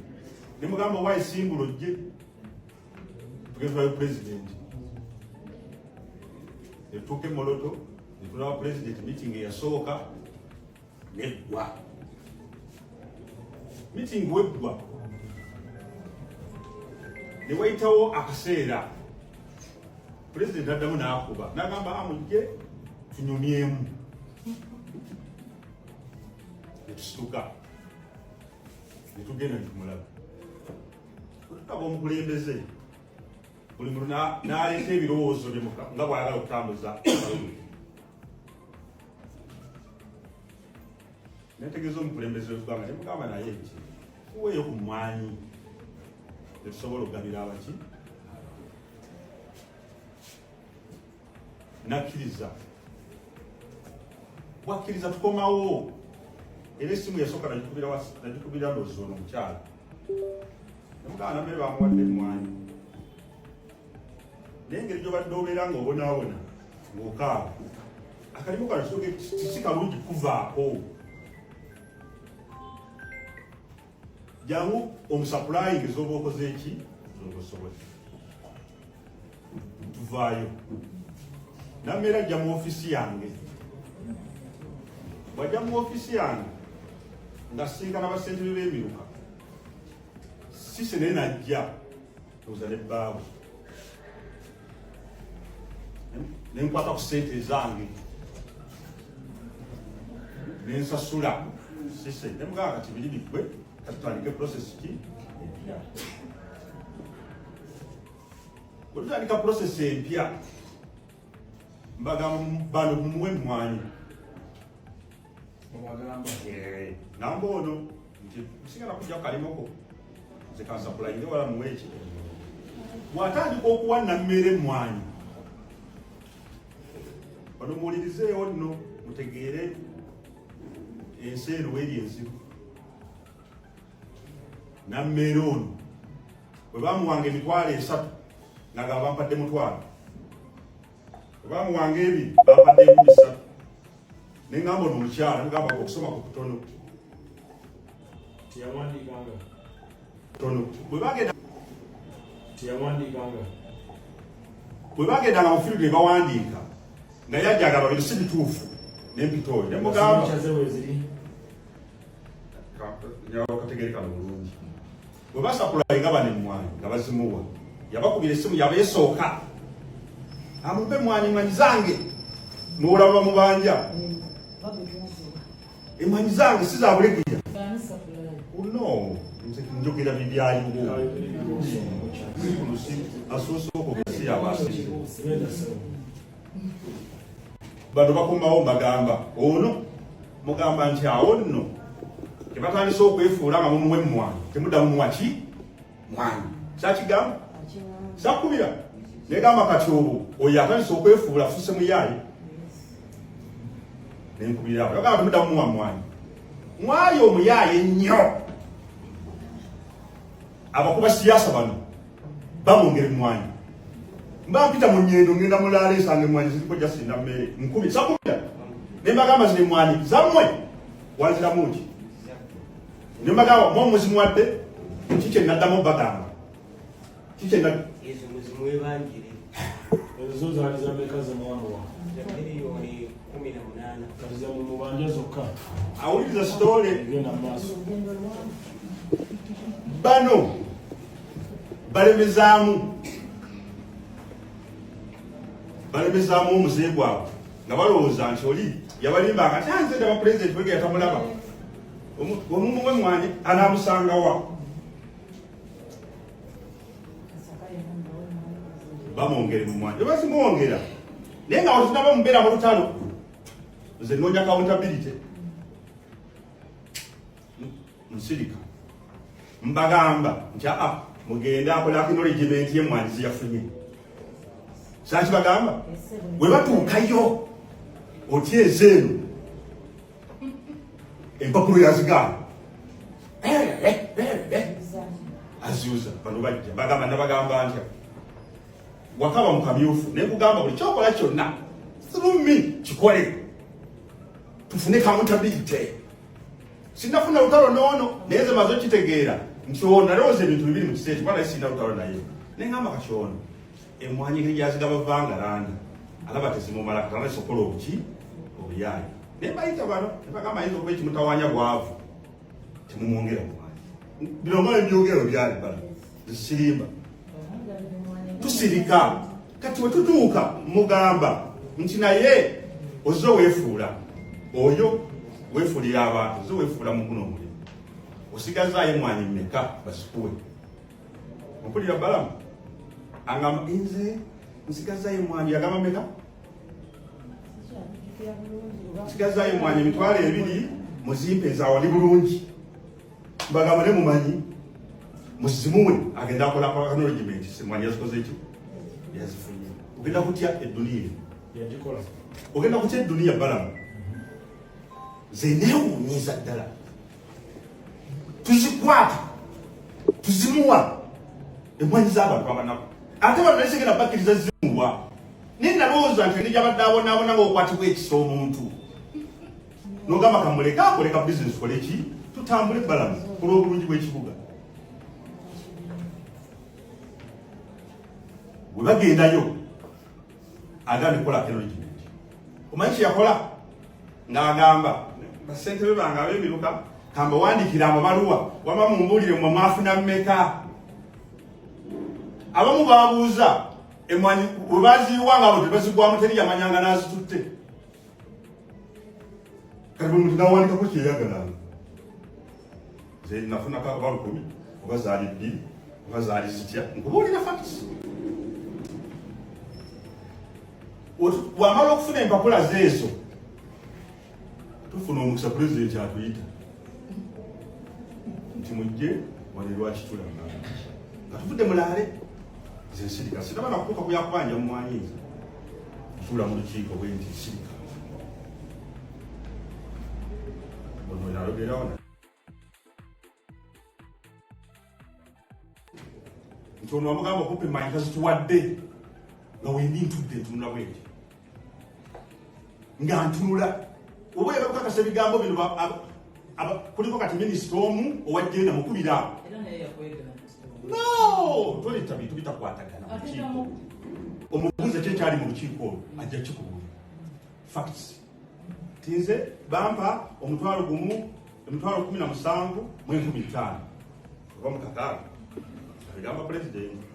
ne mugamba owaye simbulo gye tugenda Pulezidenti netutuuka e Moroto netulaba Pulezidenti meeting eyasooka neggwa meeting weggwa ne wayitawo akaseera Pulezidenti addamu n'akuba n'agamba amujje tunyumyemu netusituka netugenda netumulaba tutaba omukulembeze buli muntu n'aleeta ebirowoozo bye nga bw'ayagala okutambuza netegeeza omukulembeze w'eggwanga ne mugamba naye nti tuweeyo ku mmwanyi netusobola okugabira abaki nakkiriza bwakkiriza tukomawo era essimu yasooka nagikubira ndowooza ono omukyala nemugamba Nabbere bamuwadde emmwanyi naye engeri gyobadde obeera ng'obonaabona ng'okaaba akalimu kano si kalungi kuvaako jangu omusapulayingi zoba okoze eki zoba osobole tuvaayo Nabbere ajja mu ofisi yange bw'ajja mu ofisi yange nga sisinkana bassentebe b'emiruka sise naye najja oza ne bbaawe nenkwata ku ssente zange nensasula sise nemugamba kati biri biggwe katutandike process ki empya bwe tutandika process empya mbagamba bano mumuwe emmwanyi namba ono nti musigala kujja kukalimoko nze kansapulayinge wala muweeki bw'atandika okuwa Nabbere emmwanyi bano muwulirizeewo nno mutegeere ensi eno eri enzibu Nabbere ono bwe bamuwanga emitwalo 3 naga bampadde mutwalo bwe bamuwanga 2 bampadde 13 nengamba ono omukyala mugamba okusoma ku kutono tono bwe bagendanga mu field ne bawandiika naye ajjaga babiri si bituufu n'empita oyo nemugamba kategerekano bulungi bwe basapulayinga bano emmwanyi nga bazimuwa yabakubira essimu yaba esooka amumpe emmwanyi zange n'olaba bamubanja emmwanyi zange si za bulegeya no njogera bibyaliwo asoosooka okesi yabasi bano bakomawo mbagamba ono mugamba nti awo nno tebatandise okwefuula nga mumuwe emmwanyi temudda mumuwa ki mwanyi kyakigamba sakubira negamba kati olwo oyo atandise okwefuula afuse muyaayi nenkubira abo agamba temudda mumuwa mwanyi mwayi omuyaayi ennyo abakuba siyasa bano bamwongera emmwanyi mba mpita mu nnyendo ngenda mulaala esanga emmwanyi ziriko just Nabbere nkubi sakubira nembagamba zino emmwanyi zammwe wanziramu ki nembagamba mwe muzimuwadde Chiche naddamu bagamba. Chiche na Yesu muzimu evanjiri. Ezo zaali zameka z'omwana wa. Miliyoni 18. Kati za mu mubanja zokka. awuliriza story Genda mu maaso. bano balemezaamu omuze gwabwe nga balowooza nti oli yabalimbanga tanze ndaba pulezidenti wege yatamulaba omumu gwe mwanyi anaamusangawa bamwongere mu mwanya ebasimuwongera naye nga watunaba mubeera mu lutalo nze noonya accountability nsirika mbagamba nti mugende akola acknowledgement y'emmwanyi ziyafunye saki bagamba bwe batuukayo otyeza eno empapulo yazigaana aziuza bano bajja bagamba nabagamba ntya wakaba mu kamyufu naye kugamba buli kyokola kyonna through kikole tufune accountability sinafuna lutalo noono naye ze maze okitegeera nti ono nalowooza ebintu bibiri mu kiseera kubanga sina lutalo naye neŋŋamba kati ono emwanyi ngeri gyazigaba vangalanda alaba tezimumala katana sokola obuki obuyaayi naye bayita bano nebagamba ayinza okuba ekimutawanya bwavu temumwongera mwanyi bino nga ebyogero byali bala zisirimba tusirika kati wetutuuka mugamba nti naye ozze weefuula oyo weefuulira abantu ozze weefuula mu guno omulimu osigazaayo emwanyi mmeka basikuwe ompulira balamu angamba nze nsigazaayo emwanyi yagamba mmeka nsigazaayo emwanyi emitwalo 2 muzimpe ezawali bulungi mbagamba ne mumanyi muzimuwe agenda akola acknowledgement semwanyi yazikoze eki yazifunye ogenda kutya edduniya Yagikola. ogenda kutya edduniya balamu ze neewuunyiza ddala tuzikwata tuzimuwa emwanyi z'abantu abanaku ate bano naisegenda bakkiriza zimuwa naye nalowooza nti engeri gyabadde abonaabona ng'okwatibwa ekisa omuntu n'ogamba kamuleka akoleka bizinesi kole ki tutambule balamu olw'obulungi bw'ekibuga bwe bagendayo agambye kukola acknowledgement omanyi kyeyakola ng'agamba basentebe bange ab'emiruka kamba wandikira amabaluwa wama mumbuulire mwe mwafuna mmeka abamu babuuza emwanyi bwe baziyiwa nga abo tebazigwamu teri yamanyanga n'azitutte kati bwe muntu nawandikako kyeyagalanga ze nafunako akabalu 10 oba zaali 2 oba zaali zitya nkubuulira facts wamala okufuna empapula zeezo tufuna omukisa pulezidenti atuyita nti mujje wane lwakitula nga tuvudde mulaale zensirika sitabana kutuuka kuyakubanja mu mwanyiza tuula mu lukiiko bwe nti nsirika ono nalogerawona nti ono wamugamba okupa emmanyi kazituwadde nga wendi ntudde ntunula bwenti nga ntunula oba oyagala okukakasa ebigambo bino kuliko kati minisita omu owajjenda mukubira no toleta bintu bitakwatagana mu lukiiko omubuuza kyekyali mu lukiiko olwo ajja kikubuula facts tinze bampa omutwalo 17 mu 15 oba mukakaaga abigamba pulezidenti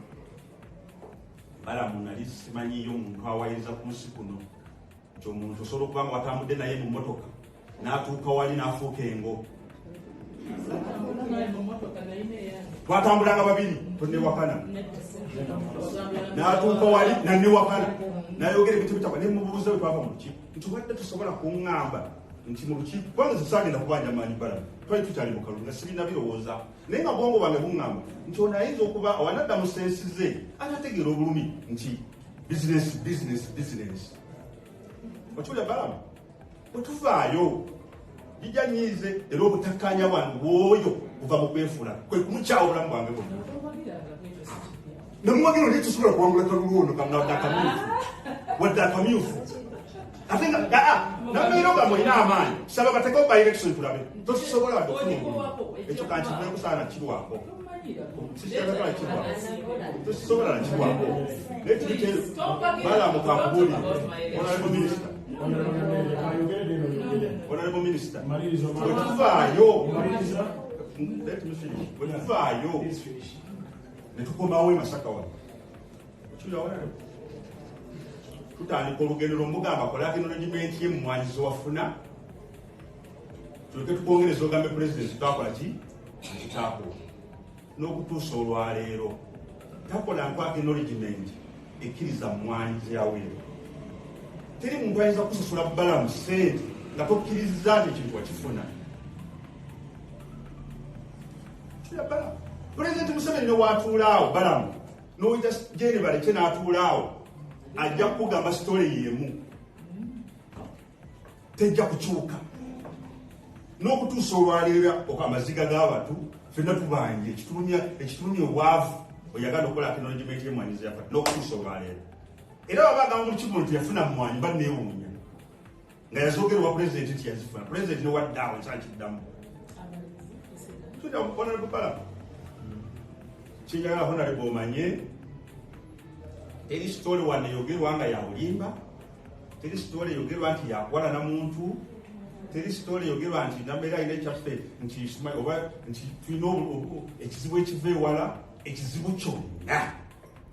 balamu nali simanyiyo omuntu awayiriza ku nsi kuno nti omuntu osobola okuba nga watambudde naye mu mmotoka n'atuuka wali n'afuuka engo twatambulanga babiri tonnewakana n'atuuka wali nannewakana nayogera ebintu bitakwa ne mubuuza bwe twava mu lukiiko nti wadde tusobola kuŋŋamba nti mu lukiiko kubanga zisagenda kubanja maanyi balamu twali tukyali mu kalulu nga sibina birowooza naye nga bwongo bwange buŋŋamba nti ono ayinza okuba awanadda mu sensi ze atategeera obulumi nti bizinesi okiwulya balamu bwe tuvaayo jijja nyiize era obutakkanya bwange bwoyo buva mu kwefuula kwe kumukyawa obulamu bwange bwonna nemuwagiro naye tusobola kuwangula kalulu ono wadde akamyufu ate nga nabeera nga mulina amaanyi saba batekewo by election tulabe tokisobola wadde okufuna obululu ekyo kankive kusaana kirwako Sikyagala kiba. Tosobola nakikwako. Balamu kakubulira. Honorable Minister. Honorable Minister. Wetuvaayo. Let me finish. Wetuvaayo. Netukomawo e Masaka wano. Tutandika olugendo lwomugamba kola acknowledgement ye mumwanyizi wafuna. Tuleke tukwongereza ogambe President twakola ki? Kitaakola. N'okutuusa olwaleero takola nko acknowledgement ekkiriza mumwanyizi awere. Teri muntu ayinza kusasula Balamu ssente nga tokkirizza nti ekintu wakifuna. President Museveni n'owaatuulaawo Balamu n'oyita Jerry Baleke n'atuulaawo ajja kukugamba sitole y'emu. Tejja kukyuka. N'okutuusa olwaleero amaziga g'abantu ffenna tubanje ekitulumya obwavu oyagala okukola acknowledgement y'emwanyizi yafa n'okutuusa olwaleero. Era babagamba mu kibuno nti yafuna mwanyi banneewuunya nga yazoogerwa Pulezidenti nti yazifuna. Pulezidenti ne waddaawo ekyakiddamu. Honorable Balamu kinjagala Honorable omanye teri sitole wano eyogerwa nga yabulimba, teri sitole eyogerwa nti yakwalana muntu, teri sitole eyogerwa nti nambeera alina ekyaffe nti oba nti tulina ekizibu ekiva ewala. Ekizibu kyonna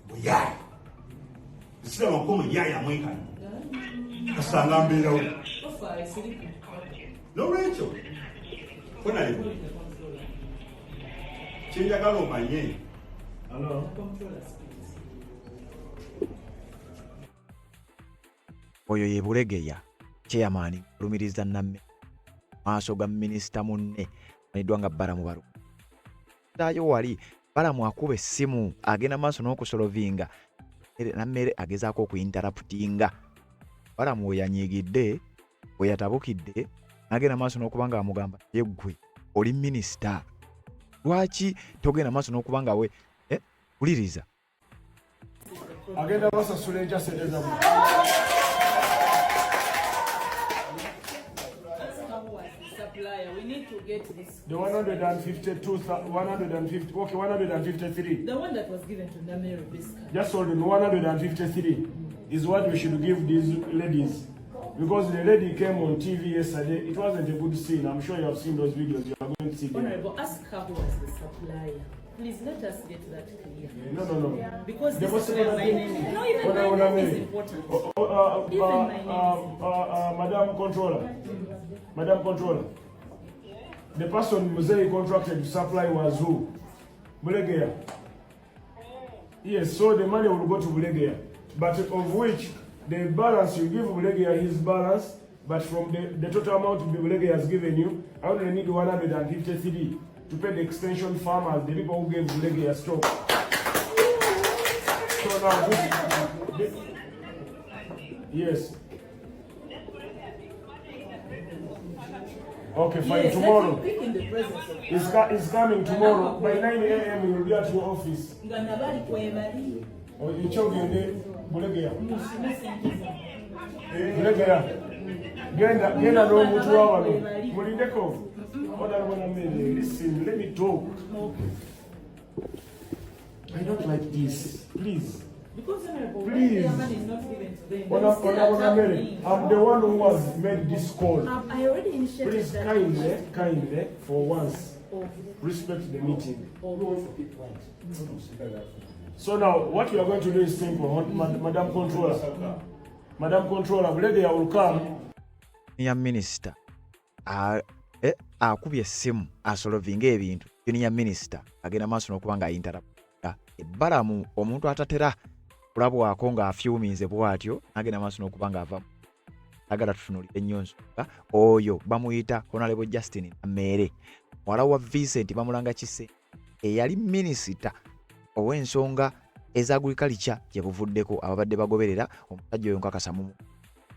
bweyaali siraba nko muyaya mwekana kasanga mbeerawo. N'olwekyo Honorable kyenjagala omanye oyo ye Bulegeya chairman Lumiriza Namme maaso ga minisita munne maniddwa nga Balamu Balo tayo wali Balamu akuba essimu agenda maaso n'okusolovinga Nammere agezaako okuyinterruptinga. Balamu we yanyiigidde we yatabukidde agenda maaso n'okuba nga amugamba yeggwe oli minisita lwaki togenda maaso n'okuba nga we wuliriza agenda basasula enkyasente zammwe. We need to get this. The 150, okay, 153. The one that was given to Namere Bisca. Just hold on, 153 is what we should give these ladies. Because the lady came on TV yesterday, it wasn't a good scene. I'm sure you have seen those videos, you are going to see them. Honorable, ask her who was the supplier. Please let us get that clear. No. Because The this is where my name. No, even Honorable my name is Namere. important. Madam Controller, the person Muzei contracted to supply was who? Bulegeya. Yes, so the money will go to Bulegeya, but of which the balance you give Bulegeya his balance, but from the total amount Bulegeya has given you, I only need 153 to pay the extension farmers, the people who gave Bulegeya stock. So now this yes. Okay, fine. Yes, Tomorrow. let him pick in the presence of It's coming tomorrow. By 9 a.m. you will be at your office. Nga bali kwebali. Or you chogende Bulegeya. Mushime sente zammwe. Bulegeya. Genda n'omuntu wawano. Mulindeko. Honorable Namere, listen, let me talk. I don't like this. Please. Because Honorable, Please. their money is not given to them. They Honorable still attack Namere, me. I'm the one who has made this call. I already initiated Please, that. kindly, for once, Oh, respect the meeting. oh, So now, what we are going to do is simple, Madam Controller. Madam Controller, Bulegeya will come. ya minisita akubye essimu asolovinga ebintu ya minisita agenda maaso n'okuba nga ayinterruptinga. Balamu omuntu atatera kulabwako ng'afyuminze bw'atyo agenda maaso n'okuba ng'ava agala tutunulire ennyo nsonga oyo bamuyita Honorable Justin Nammere muwala wa Vincent Bamulanga Kise eyali minisita ow'ensonga eza agriculture gye buvuddeko ababadde bagoberera omusajja oyo nkakasa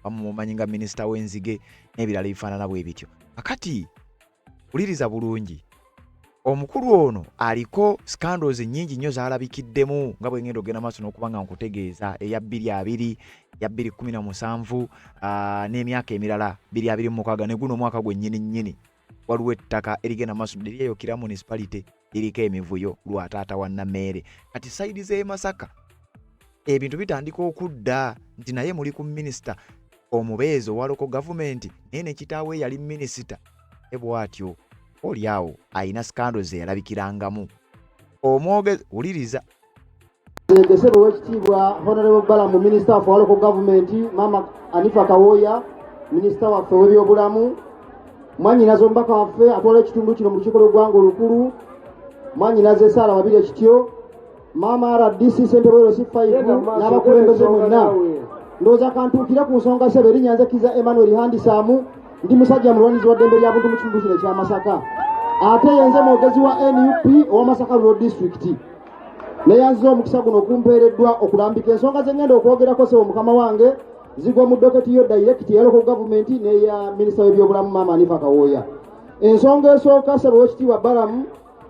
bamumanyi nga minisita w'enzige n'ebirala ebifaanana bwe bityo. Akati uliriza bulungi omukulu ono aliko scandals nnyingi nnyo z'alabikiddemu nga bwe ngenda ogenda maaso n'okuba nga nkutegeeza eya 2020 ya 2017 n'emyaka emirala 2026 ne guno omwaka gwe nnyini waliwo ettaka erigenda maaso lyeyokira municipality liriko emivuyo lwa taata wa Nammeere. Kati saidi z'e Masaka ebintu bitandika okudda nti naye muli ku minisita omubeezi owa local government naye ne kitaawe yali minisita bw'atyo oli awo ayina skando ze yalabikirangamu omwogezi wuliriza Gesebe w'ekitiibwa Honorable Balamu Minister of Local Government Mama Anifa Kawoya Minister waffe w'ebyobulamu mwanyinazo mbaka waffe atwala ekitundu kino mu lukiiko lw'eggwanga olukulu mwanyinaze Sara Mabire Kityo Mama RDC Ssentebe C5 n'abakulembeze mwenna ndowooza kantuukire ku nsonga sebe erinnya nze Kiza Emmanuel Handisaamu ndi musajja mulwanizi wa ddembe ly'abuntu mu kitundu kino ekya Masaka ate yenze mwogezi wa NUP owa Masaka Rural District neyanziza omukisa guno okumpeereddwa okulambika ensonga ze ngenda okwogerako sebo mukama wange zigwa mu doketi yo direct ya local government neya minisita w'ebyobulamu Mama Anifa Kawoya. Ensonga esooka sebo w'ekitiibwa Balamu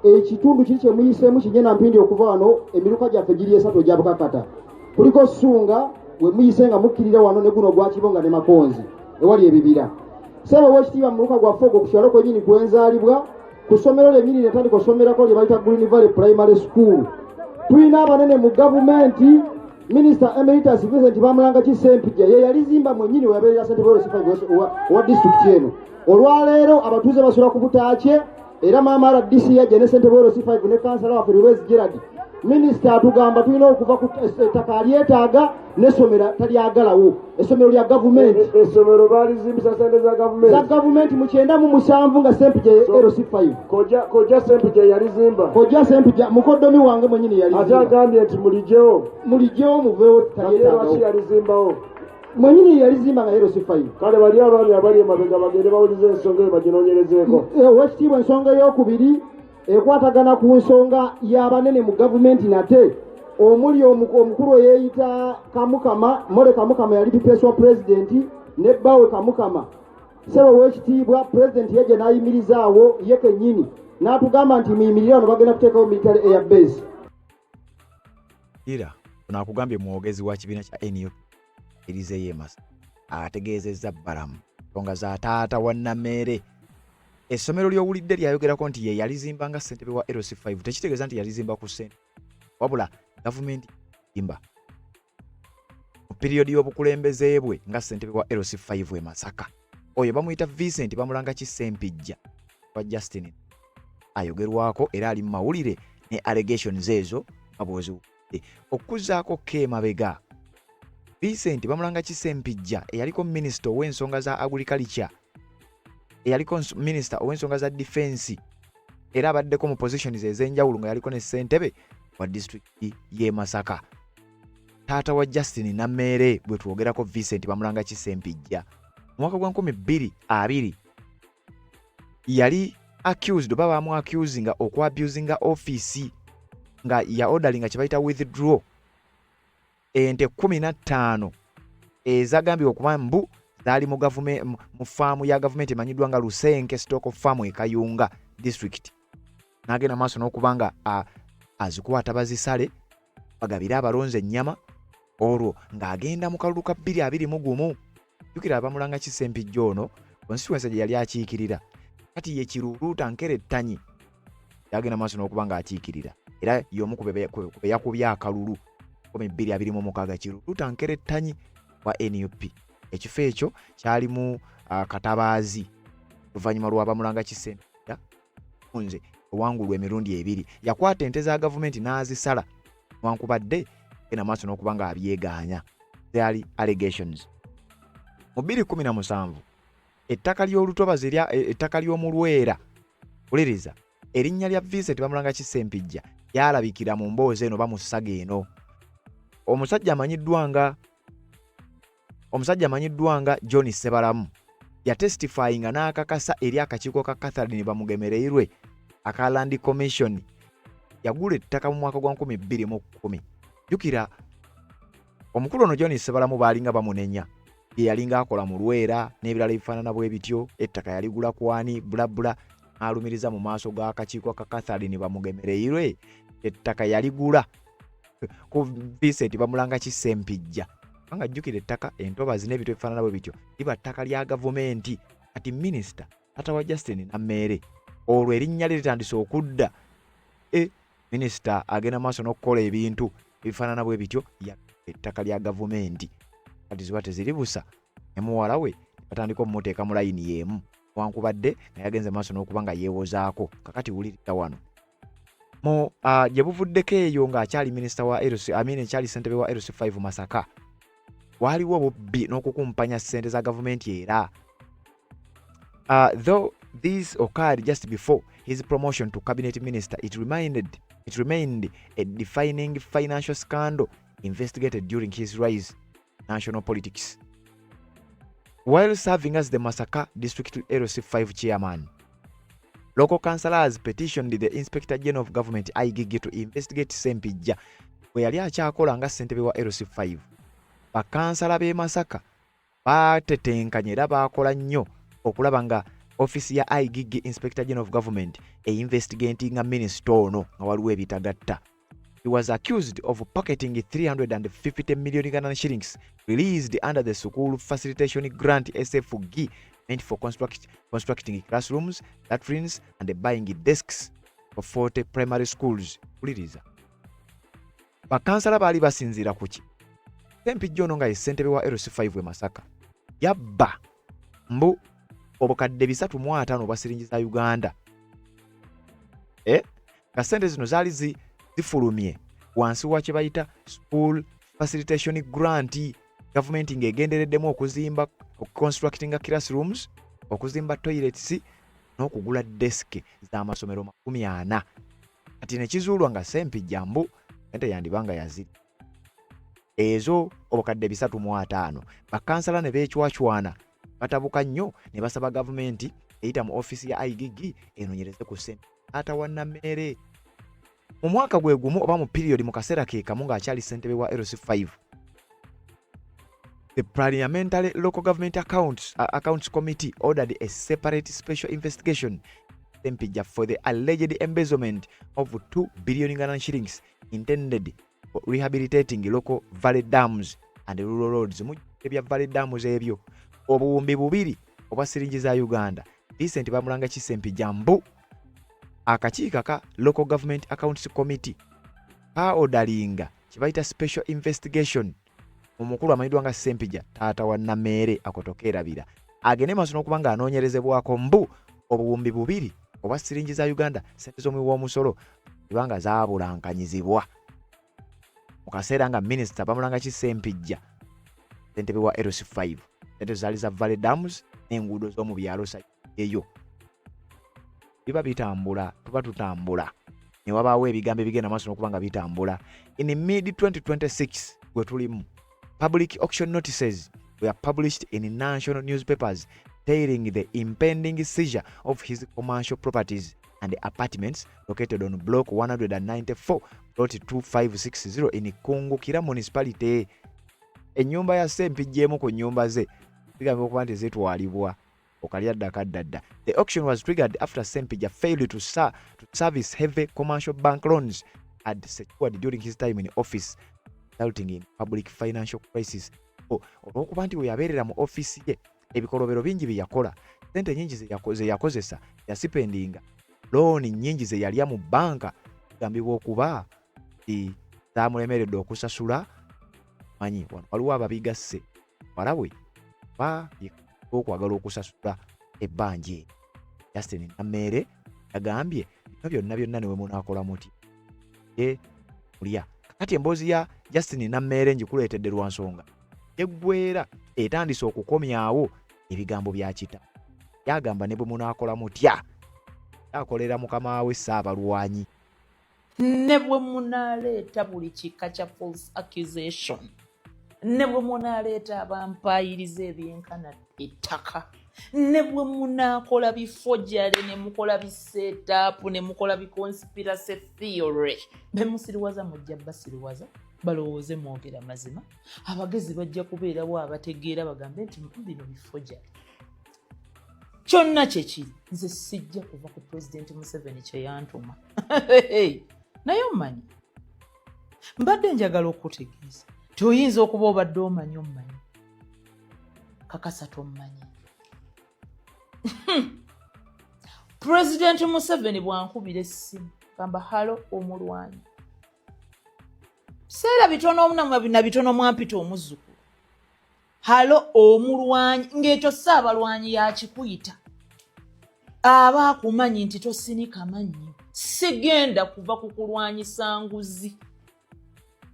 ekitundu kiri kye muyiseemu kinyena mpindi okuva wano emiruka gyaffe giri esatu egya Bukakata kuliko Ssunga we muyise nga mukkirira wano ne guno gwa Kibonga ne Makonzi ewali ebibira. Sebo w'ekitiibwa mu muka gwaffe ogwo ku kyalo kwennyini kwenzaalibwa ku ssomero lyennyini netandika osomerako lye bayita Green Valley Primary School. Tulina abanene mu gavumenti Minister Emeritus Vincent Bamulanga Kisempija ye yalizimba mwennyini weyabeerera Ssentebe wa district eno. Olwaleero abatuuze basula ku butaakye era Mama RDC yajja ne Ssentebe C5 ne kansala waffe Luwezi Gerard. Minister atugamba tulina okuva ku ettaka alyetaaga n'essomero talyagalawo essomero lya gavumenti. Essomero baalizimbisa ssente za gavumenti mu 97 nga Sempija LC5 kojja Sempija yalizimba kojja Sempija mukoddomi wange mwennyini yalizimba ate agambye nti mulijewo muveewo talyetaagawo yalizimbawo mwennyini yalizimba nga LC5 kale bali abaami abali emabega bagende bawulize ensonga eyo baginoonyerezeeko. Owekitiibwa ensonga ey'okubiri ekwatagana ku nsonga y'abanene mu gavumenti nate omuli omukulu eyeeyita Kamukama Mole Kamukama yali pipeeswa pulezidenti ne Bbawe Kamukama. Sebo w'ekitiibwa pulezidenti yajja n'ayimirizaawo ye kennyini n'atugamba nti muyimirire wano bagenda kuteekawo military air base. Era onakugambye mwogezi wa kibiina kya NUP Erizeye Masa ategeezezza Balamu nsonga za taata wa Nammeere. Essomero ly'owulidde lyayogerako nti ye yalizimba nga ssentebe wa LC5 tekitegeeza nti yalizimba ku ssente wabula gavumenti imba mu piriyodi y'obukulembeze bwe nga ssentebe wa LC5 e Masaka. Oyo bamuyita Vincent Bamulanga Kisempijja wa Justin ayogerwako era ali mu mawulire ne allegations ezo nga bw'oziwulidde. Okuzzaako k'emabega Vincent Bamulanga Kisempijja eyaliko minisita ow'ensonga za agriculture eyaliko minisita ow'ensonga za defense era abaddeko mu positions ez'enjawulo nga yaliko ne ssentebe wa district y'e Masaka. Taata wa Justin Nammeere bwe twogerako Vincent Bamulanga Kisempijja mu mwaka gwa 2020 yali accused oba bamu accusinga okwabusinga office nga ya ordering kye bayita withdraw ente 15 ezagambye okuba mbu zaali mu faamu ya gavumenti emanyiddwa nga Lusenke Stock Farm e Kayunga district. N'agenda maaso n'okuba nga azikwata bazisale bagabira abalonze ennyama olwo ng'agenda mu kalulu ka 2021. Jjukira Bamulanga Kisempijja ono constituency gye yali akiikirira kati ye Kiruuruuta Nkerettanyi yagenda maaso n'okuba nga akiikirira era y'omu ku be yakubya akalulu 2026 Kiruuruuta Nkerettanyi wa NUP. Ekifo ekyo kyalimu katabaazi luvannyuma lwa Bamulanga Kisempijja nze owangulwa emirundi ebiri yakwata ente za gavumenti n'azisala wankubadde ena maaso n'okuba nga abyegaanya. Zaali allegations. Mu 2017 ettaka ly'olutobazi ettaka ly'omulwera uliriza erinnya lya Vincent Bamulanga Kisempijja lyalabikira mu mboozi eno ba mu ssaga eno. Omusajja amanyiddwa nga John Sebalamu yatestifyinga n'akakasa eri akakiiko ka Catherine Bamugemereirwe aka Land Commission yagula ettaka mu mwaka gwa 2010. Jjukira omukulu ono John Sebalamu baalinga bamunenya ye yalinga akola mu Lwera n'ebirala ebifaanana bwe bityo ettaka yaligula kwani bulabula alumiriza mu maaso g'akakiiko ka Catherine Bamugemereirwe ettaka yaligula ku Vincent Bamulanga Kisempijja. Nga jjukira ettaka entobazi n'ebintu ebifaanana bwe bityo liba ttaka lya gavumenti kati minisita taata wa Justin Nammeere olwo erinnya lye litandise okudda minisita agenda maaso n'okukola ebintu ebifaanana bwe bityo ya ettaka lya gavumenti kati ziba teziribusa ne muwala we batandika omumuteeka mu layini y'emu wankubadde nga yagenze maaso n'okuba nga yeewozaako kakati wulirira wano mu gye buvuddeko eyo ng'akyali minisita wa ekyali ssentebe wa LC5 Masaka waliwo obubbi n'okukumpanya ssente za gavumenti era though this occurred just before his promotion to cabinet minister, it remained a defining financial scandal investigated during his rise in national politics. While serving as the Masaka District LC5 chairman, local councillors petitioned the Inspector General of Government IGG to investigate Sempijja bwe yali akyakola nga ssentebe wa LC5. Bakansala b'e Masaka baatetenkanye era baakola nnyo okulaba nga office ya IGG Inspector General of Government investigating a minister ono nga waliwo ebitagatta. He was accused of pocketing 350 million Uganda shillings released under the School Facilitation Grant SFG meant for constructing classrooms, latrines and buying desks for 40 primary schools. Uliriza. Bakansala baali basinziira kuki? Sempijja ono nga ye ssentebe wa LC5 Masaka yabba mbu obukadde 350 obwa siringi za Uganda. Nga ssente zino zaali zifulumye wansi wa kye bayita School Facilitation Grant, gavumenti ng'egendereddemu okuzimba constructing classrooms, okuzimba toilets n'okugula desk z'amasomero 40. Kati ne kizuulwa nga Sempijja mbu ente yandibanga yaziri ezo obukadde 350. Bakansala ne beekywakywana batabuka nnyo ne basaba gavumenti eyita mu office ya IGG enonyereze ku ssente atawannamere. Mu mwaka gwe gumu oba mu period mu kaseera ke kamu ng'akyali ssentebe wa LC5, the Parliamentary Local Government Accounts Committee ordered a separate special investigation Sempijja for the alleged embezzlement of 2 billion Ugandan shillings intended for rehabilitating local valley dams and rural roads. Mu ebya valley dams ebyo obuwumbi 2 obwa siringi za Uganda. Recent bamulanga ki Sempijja mbu akakiiko ka Local Government Accounts Committee odalinga kibayita special investigation omukulu amanyiddwa nga Sempijja taata wa Namere akotokerabira agende maaso n'okuba nga anoonyerezebwako mbu obuwumbi 2 obwa siringi za Uganda ssente z'omuwi w'omusolo ibanga zaabulankanyizibwa mu kaseera nga minisita bamulanga ki Sempijja ssentebe wa LC5. Ssente zaali za valley dams n'enguudo z'omu byalo eyo biba bitambula, tuba tutambula ne wabaawo ebigambo ebigenda maaso n'okuba nga bitambula. In mid 2026 gwe tulimu, public auction notices were published in national newspapers detailing the impending seizure of his commercial properties and apartments located on block 194 plot 2560 in Kungukira municipality. Ennyumba ya Sempijja emu ku nnyumba ze bigambibwa okuba nti zetwalibwa okalyadda. The auction was triggered after Sempijja failed to service heavy commercial bank loans had secured during his time in office, resulting in public financial crisis. Olw'okuba nti we yabeerera mu office ye ebikolobero bingi bye yakola, ssente nnyingi ze yakozesa yasipendinga, looni nnyingi ze yalya mu banka bigambibwa okuba zaamulemeredde okusasula. Manyi waliwo ababigasse walabwe okwagala okusasula ebbanja. Justin Namere yagambye bino byonna ne we munaakola muti mulya. Kakati emboozi ya Justin Namere njikuleetedde lwa nsonga eggweera etandise okukomyawo ebigambo bya kita. Yagamba ne bwe munaakola mutya akolera mukama we Ssaabalwanyi. Ne bwe munaaleeta buli kika kya false accusation, ne bwe munaaleeta abampayiriza ebyenkana ettaka, ne bwe munaakola bifojjale ne mukola biseetapu ne mukola biconspiracy theory, be musiriwaza mujja basiriwaza balowooze mwogera mazima. Abagezi bajja kubeerawo abategeera bagambe nti bino bifojjale. Kyonna kyekiri nze sijja kuva ku President Museveni kye yantuma. Naye omanyi, mbadde njagala okutegeeza toyinza okuba obadde omanyi kakasa tomanyi. President Museveni bwankubira essimu gamba halo omulwanyi seera bitono omunamu na bitono mwampita omuzzukulu halo omulwanyi ng'ekyo saabalwanyi yakikuyita aba akumanyi nti tosinika mannyo sigenda kuva ku kulwanyisa nguzi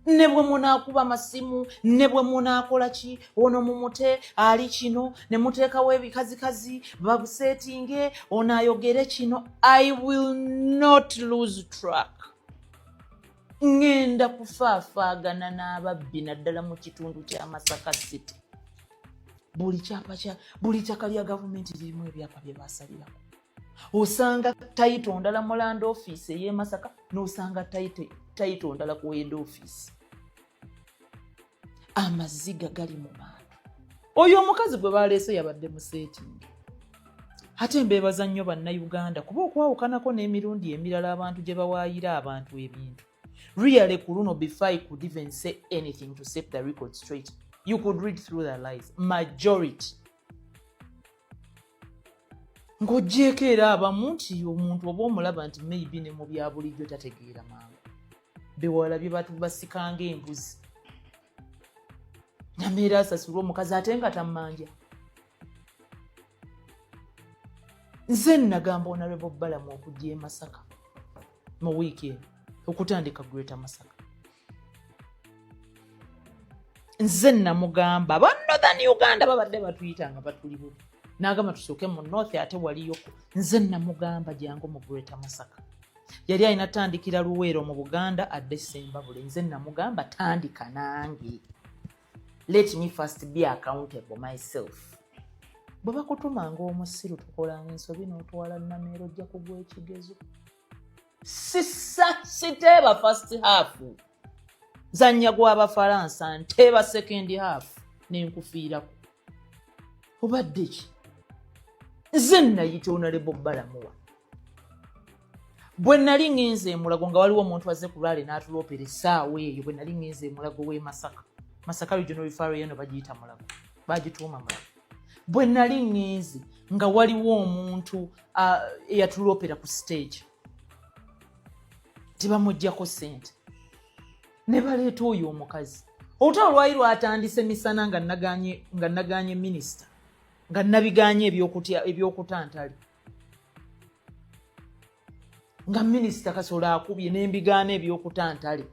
ne bwe munaakuba masimu ne bwe munaakola ki ono mumute ali kino ne muteekawo ebikazikazi babuseetinge ono ayogere kino. I will not lose track. Ngenda kufaafaagana n'ababbi naddala mu kitundu kya Masaka City. Buli ttaka lya gavumenti lirimu ebyapa bye baasalirako. Osanga tayito ndala mu land office ey'e Masaka n'osanga tayito ndala ku head office. Amaziga gali mu bantu. Oyo omukazi gwe baleese yabadde mu setting. Ate mbeebaza nnyo bannayuganda kuba okwawukanako n'emirundi emirala abantu gye bawaayira abantu ebintu. Really ku luno before I could even say anything to set the record straight, you could read through the lies. Majority. Ng'oggyeko era abamu nti omuntu oba omulaba nti maybe ne mu bya bulijjo tategeera mangu. Bewala bye basikanga embuzi. Nameera asasulwa omukazi ate nga tammanja. Nze nagamba Honorable Balamu okujja e Masaka mu weekend okutandika Greater Masaka. Nze namugamba ba Northern Uganda babadde batuyita nga batuli bubi. Nagamba tusooke mu North ate waliyoko. Nze namugamba jangu mu Greater Masaka. Yali alina tandikira Luweero mu Buganda at December bule. Nze namugamba tandika nange. Let me first be accountable myself. Baba kutumanga omusiru tukolanga ensobi n'otwala Nameero ojja kugwa ekigezo. Siteeba first half. Zanya gw'Abafaransa nteeba second half n'enkufiirako. Obadde ki? Nze nayita Honorable Balamuwa. Bwe nali ngenze e Mulago nga waliwo omuntu azze ku lwale n'atuloopera essaawa eyo bwe nali ngenze e Mulago w'e Masaka. Masaka Regional Referral eno bagiyita Mulago. Bagituuma Mulago. Bwe nali ngenze nga waliwo omuntu eyatuloopera ku stage. Tibamuggyako ssente. Ne baleeta oyo omukazi. Olutalo lwali lwatandise misana nga naganye minisita. Nga nabiganye ebyokutantali. Nga minisita Kasola akubye n'embigaana ebyokutantali.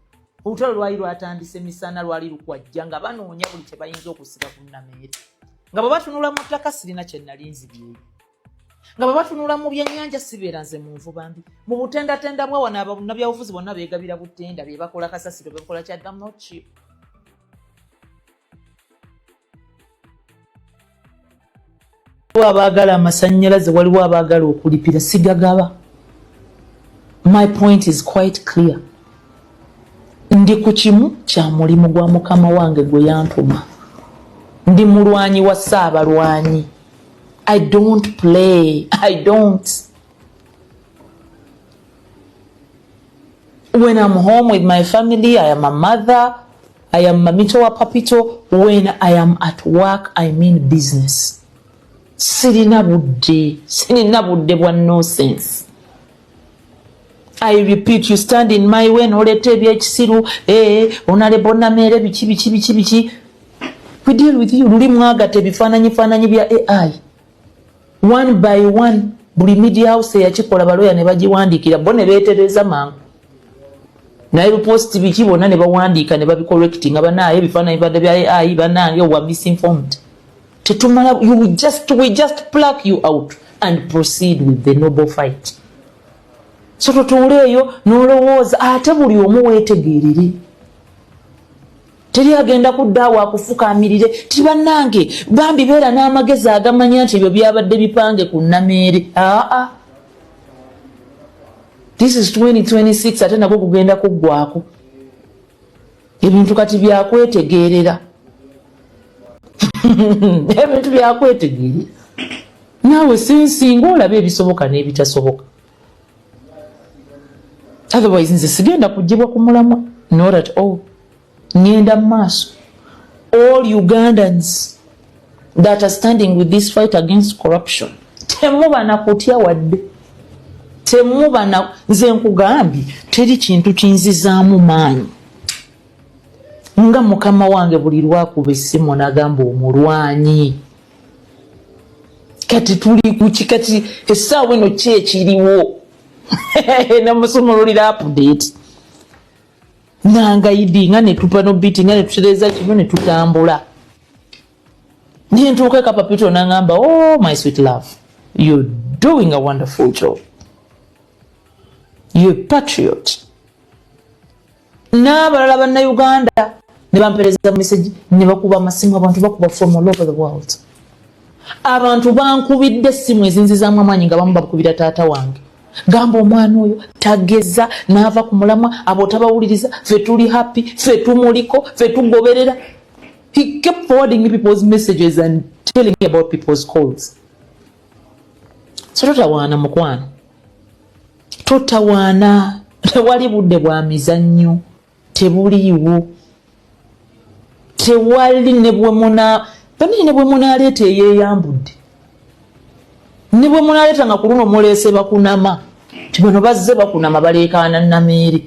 Olutalo lwali lwatandise misana lwali lukwajja nga banoonya buli kye bayinza okusiba ku Nameere. Nga bwe batunula mu ttaka sirina kye nali nzibyeyo. Nga bwe batunula mu byennyanja sibeera nze mu nvuba mbi. Mu butendatenda bwa wana abannabyabufuzi bonna beegabira butenda bye bakola kasasiro bye bakola kya I'm not cheap. Abaagala amasannyalaze waliwo abaagala okulipira sigagaba. My point is quite clear. Ndi ku kimu kya mulimu gwa Mukama wange gwe yantuma. Ndi mulwanyi wa Ssaabalwanyi. I don't play. I don't. When I'm home with my family, I am a mother. I am Mamito wa Papito. When I am at work, I mean business. Sirina budde bwa nonsense. I repeat, you stand in my way n'oleta ebyekisiru, Honorable Nameere biki. We deal with you. Luli mwagate bifaananyi bya AI. One by one, buli media house yakikola baloya ne bagiwandiikira bo ne beetereza mangu. Naye post biki bonna ne bawandiika ne babicorrecting abanaye ebifaananyi badde bya AI banange wa misinformed. Tetumala, we just pluck you out and proceed with the noble fight. So totuuleeyo n'olowooza ate buli omu weetegeerere. Teri agenda kuddaawo akufukaamirire ti bannange bambi beera n'amagezi agamanya nti ebyo byabadde bipange ku Nameere. This is 2026 ate nabwo kugenda kuggwako. Ebintu kati byakwetegeerera. Ebintu byakwetegeerera. Naawe singa olaba ebisoboka n'ebitasoboka. Otherwise nze sigenda kuggyibwa ku mulamwa. Not at all. Ngenda maaso. All Ugandans that are standing with this fight against corruption. Temuba na kutya wadde. temubana nze nkugambye teri kintu kinzizaamu maanyi nga mukama wange buli lwakuba essimu nagamba omulwanyi kati tuli kuki kati essaawa eno ki ekiriwo namusumululira update nangayidi nga netupa nobiti nga netutereza kino netutambula niye ntuuka ekapapito nangamba oh my sweet love you're doing a wonderful job, you're a patriot. N'abalala bannayuganda ne bampereza message ne bakuba amasimu abantu bakuba from all over the world. Abantu bankubidde essimu ezinzizaamu amaanyi nga bamu bakubira taata wange gamba omwana oyo tageza n'ava ku mulamwa abo tabawuliriza ffe tuli happy ffe tumuliko ffe tugoberera. He kept forwarding me people's messages and telling me about people's calls. So totawaana mukwano, totawaana, tewali budde bwa mizannyo, tebuliiwo, tewali ne bwe muna bani ne bwe munaleeta eyeeyambudde, ne bwe munaleeta nga ku luno muleese bakunama, ti bano bazze bakunama baleekaana Nameere.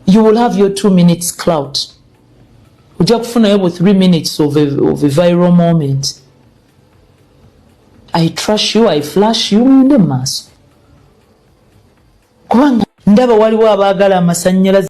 You will have your 2 minutes clout. Ojja kufunayo bwe 3 minutes of a viral moment. I trash you, I flash you in the mass. Kubanga ndaba waliwo abaagala amasannyalaze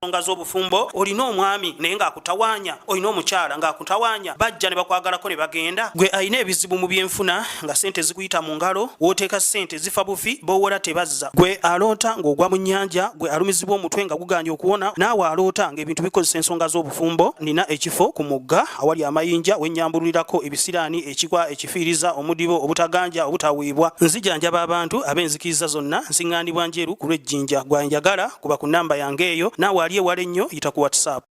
nsonga z'obufumbo olina omwami naye ng'akutawaanya, olina omukyala ng'akutawaanya, bajja ne bakwagalako ne bagenda. Gwe alina ebizibu mu byenfuna nga ssente zikuyita mu ngalo, w'oteeka ssente zifa bufi b'owola tebazza. Gwe aloota ng'ogwa mu nnyanja, gwe alumizibwa omutwe nga guganye okuwona, naawe aloota ng'ebintu bikozesa ensonga z'obufumbo. Nina ekifo ku mugga awali amayinja wennyambululirako ebisiraani, ekikwa, ekifiiriza, omudibo, obutaganja, obutaweebwa. Nzijanjaba abantu ab'enzikiriza zonna, nsiŋŋaanibwa njeru ku lw'ejjinja. Gwanjagala kuba ku nnamba yange eyo, naawe ali ewala ennyo yita ku WhatsApp.